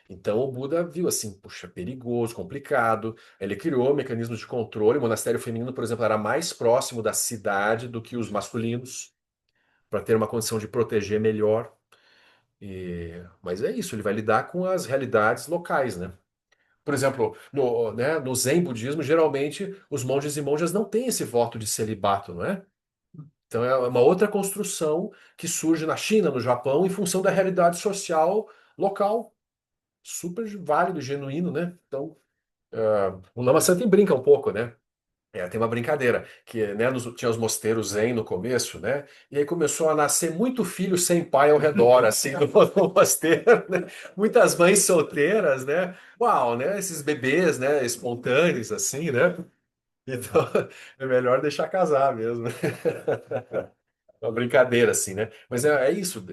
Então o Buda viu assim, puxa, perigoso, complicado. Ele criou mecanismos de controle. O monastério feminino, por exemplo, era mais próximo da cidade do que os masculinos, para ter uma condição de proteger melhor. Mas é isso, ele vai lidar com as realidades locais, né? Por exemplo, no Zen budismo, geralmente os monges e monjas não têm esse voto de celibato, não é? Então é uma outra construção que surge na China, no Japão, em função da realidade social local. Super válido, genuíno, né? Então, o Lama Santen brinca um pouco, né? Tem uma brincadeira, que né, tinha os mosteiros zen no começo, né? E aí começou a nascer muito filho sem pai ao redor, assim, no mosteiro, né? Muitas mães solteiras, né? Uau, né? Esses bebês, né? Espontâneos, assim, né? Então, é melhor deixar casar mesmo. Uma brincadeira, assim, né? Mas é isso.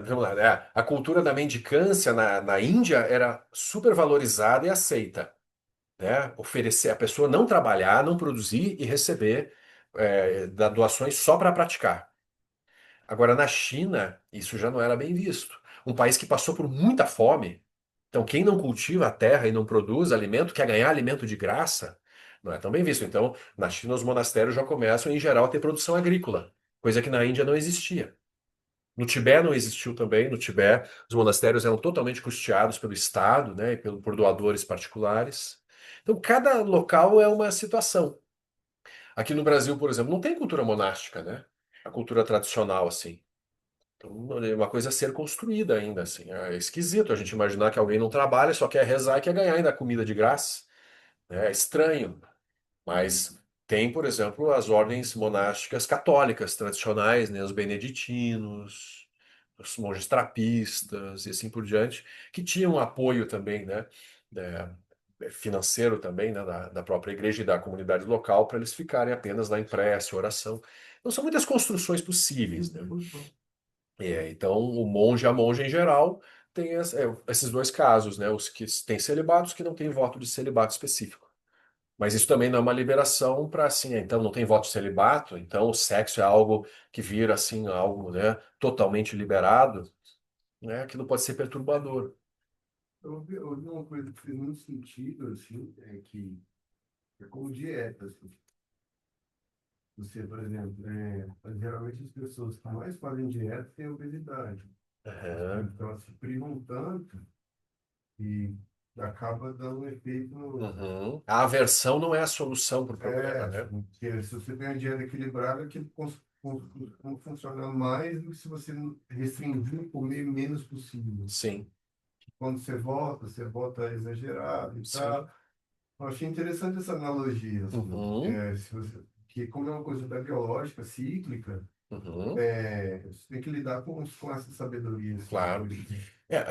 Vamos lá, né? A cultura da mendicância na Índia era super valorizada e aceita, né? Oferecer a pessoa não trabalhar, não produzir e receber dar doações só para praticar. Agora, na China, isso já não era bem visto. Um país que passou por muita fome. Então, quem não cultiva a terra e não produz alimento, quer ganhar alimento de graça, não é tão bem visto. Então, na China, os monastérios já começam, em geral, a ter produção agrícola, coisa que na Índia não existia. No Tibete não existiu também. No Tibete, os monastérios eram totalmente custeados pelo Estado, né, e por doadores particulares. Então, cada local é uma situação. Aqui no Brasil, por exemplo, não tem cultura monástica, né? A cultura tradicional, assim. Então, é uma coisa a ser construída ainda, assim. É esquisito a gente imaginar que alguém não trabalha, só quer rezar e quer ganhar ainda comida de graça. Né? É estranho. Mas tem, por exemplo, as ordens monásticas católicas tradicionais, né? Os beneditinos, os monges trapistas e assim por diante, que tinham apoio também, né? Financeiro também, né? Da própria igreja e da comunidade local para eles ficarem apenas na prece, oração. Então são muitas construções possíveis, né? Então, o monge, a monja em geral, tem esses dois casos, né? Os que têm celibato, os que não têm voto de celibato específico. Mas isso também não é uma liberação para assim, então não tem voto de celibato, então o sexo é algo que vira assim, algo, né, totalmente liberado, né? Aquilo pode ser perturbador. Eu vi uma coisa que fez muito sentido, assim, é como dieta, assim. Você, por exemplo, geralmente as pessoas que mais fazem dieta têm obesidade. Aham. Então, elas se privam tanto e acaba dando um efeito. Uhum. A aversão não é a solução para o problema, né? Porque se você tem uma dieta equilibrada, aquilo funciona mais do que se você restringir e comer menos possível. Sim, Quando você volta exagerado e sim. tal. Eu achei interessante essa analogia, assim, Uhum. que como é uma coisa da biológica, cíclica, Uhum. você tem que lidar com essa sabedoria, assim, Claro. coisa.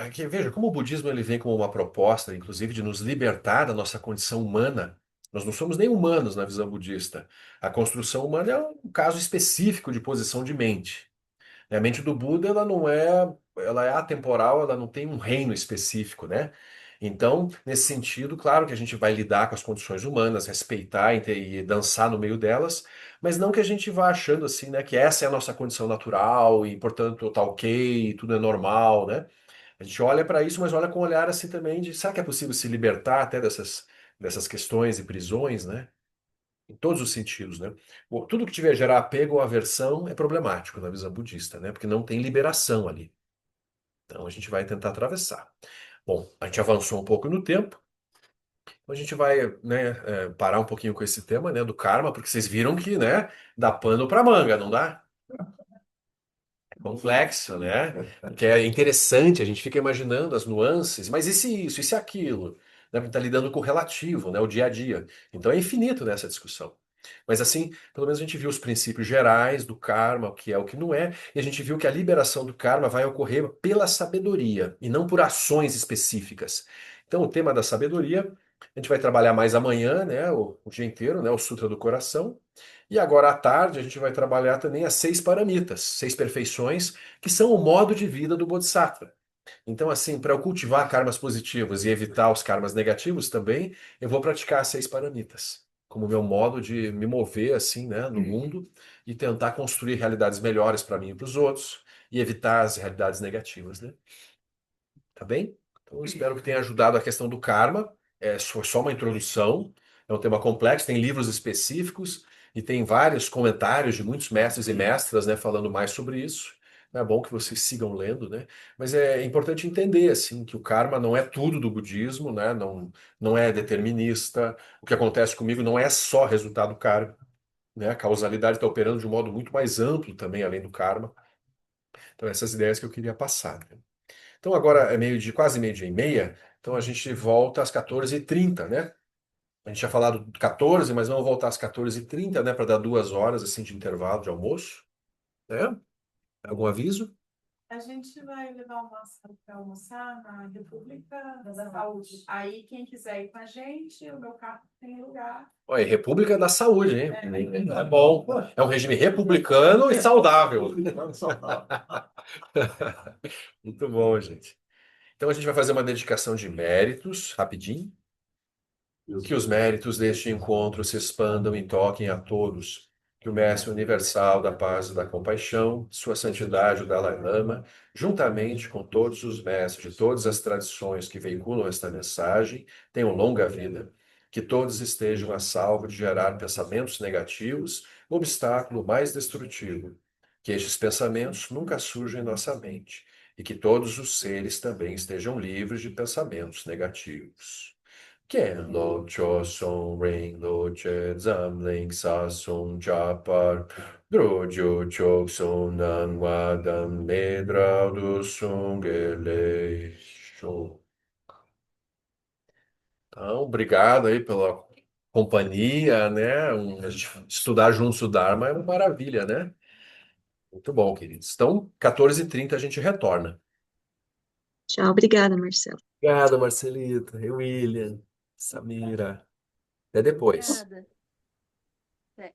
Aqui, veja, como o budismo ele vem como uma proposta, inclusive, de nos libertar da nossa condição humana. Nós não somos nem humanos na visão budista. A construção humana é um caso específico de posição de mente. A mente do Buda, ela é atemporal, ela não tem um reino específico, né? Então, nesse sentido, claro que a gente vai lidar com as condições humanas, respeitar e dançar no meio delas, mas não que a gente vá achando assim, né, que essa é a nossa condição natural e, portanto, tá ok, tudo é normal, né? A gente olha para isso, mas olha com um olhar assim também de, será que é possível se libertar até dessas questões e prisões, né? Em todos os sentidos, né? Tudo que tiver gerar apego ou aversão é problemático na visão budista, né? Porque não tem liberação ali. Então a gente vai tentar atravessar. Bom, a gente avançou um pouco no tempo. Então a gente vai, né, parar um pouquinho com esse tema, né, do karma, porque vocês viram que, né, dá pano para manga, não dá? Complexo, né? Que é interessante, a gente fica imaginando as nuances, mas e se isso, e se aquilo? Né? Porque está lidando com o relativo, né? O dia a dia. Então é infinito nessa discussão. Mas assim, pelo menos a gente viu os princípios gerais do karma, o que é, o que não é, e a gente viu que a liberação do karma vai ocorrer pela sabedoria e não por ações específicas. Então o tema da sabedoria, a gente vai trabalhar mais amanhã, né? O dia inteiro, né? O Sutra do Coração. E agora à tarde a gente vai trabalhar também as 6 paramitas, 6 perfeições, que são o modo de vida do Bodhisattva. Então, assim, para eu cultivar karmas positivos e evitar os karmas negativos também, eu vou praticar as 6 paramitas, como meu modo de me mover assim, né, no mundo e tentar construir realidades melhores para mim e para os outros e evitar as realidades negativas, né? Tá bem? Então, eu espero que tenha ajudado a questão do karma. Foi só uma introdução. É um tema complexo, tem livros específicos e tem vários comentários de muitos mestres e mestras, né, falando mais sobre isso. É bom que vocês sigam lendo, né? Mas é importante entender assim que o karma não é tudo do budismo, né? Não é determinista. O que acontece comigo não é só resultado karma, né? A causalidade está operando de um modo muito mais amplo também, além do karma. Então, essas ideias que eu queria passar, né? Então agora é meio-dia, quase meio-dia e meia, então a gente volta às 14h30, né? A gente tinha falado 14, mas vamos voltar às 14h30, né? Para dar 2 horas assim de intervalo de almoço, né? Algum aviso? A gente vai levar uma ação para almoçar na República da Saúde. Aí, quem quiser ir com a gente, o meu carro tem lugar. Olha, República da Saúde, hein? É bom. É um regime republicano e saudável. Muito bom, gente. Então a gente vai fazer uma dedicação de méritos, rapidinho. Que os méritos deste encontro se expandam e toquem a todos que o Mestre Universal da Paz e da Compaixão, Sua Santidade o Dalai Lama, juntamente com todos os mestres de todas as tradições que veiculam esta mensagem, tenham longa vida. Que todos estejam a salvo de gerar pensamentos negativos, o obstáculo mais destrutivo. Que estes pensamentos nunca surjam em nossa mente. E que todos os seres também estejam livres de pensamentos negativos. Ken lo cho song ring lo che zam ling sa song cha par dro jo chok song nan wa dam le dra do song ele show. Então, obrigado aí pela companhia, né? A gente estudar juntos o Dharma é uma maravilha, né? Muito bom, queridos. Então, 14h30 a gente retorna. Tchau, obrigada, Marcelo. Obrigado, Marcelita, William, Samira. Até depois. Obrigada. Até.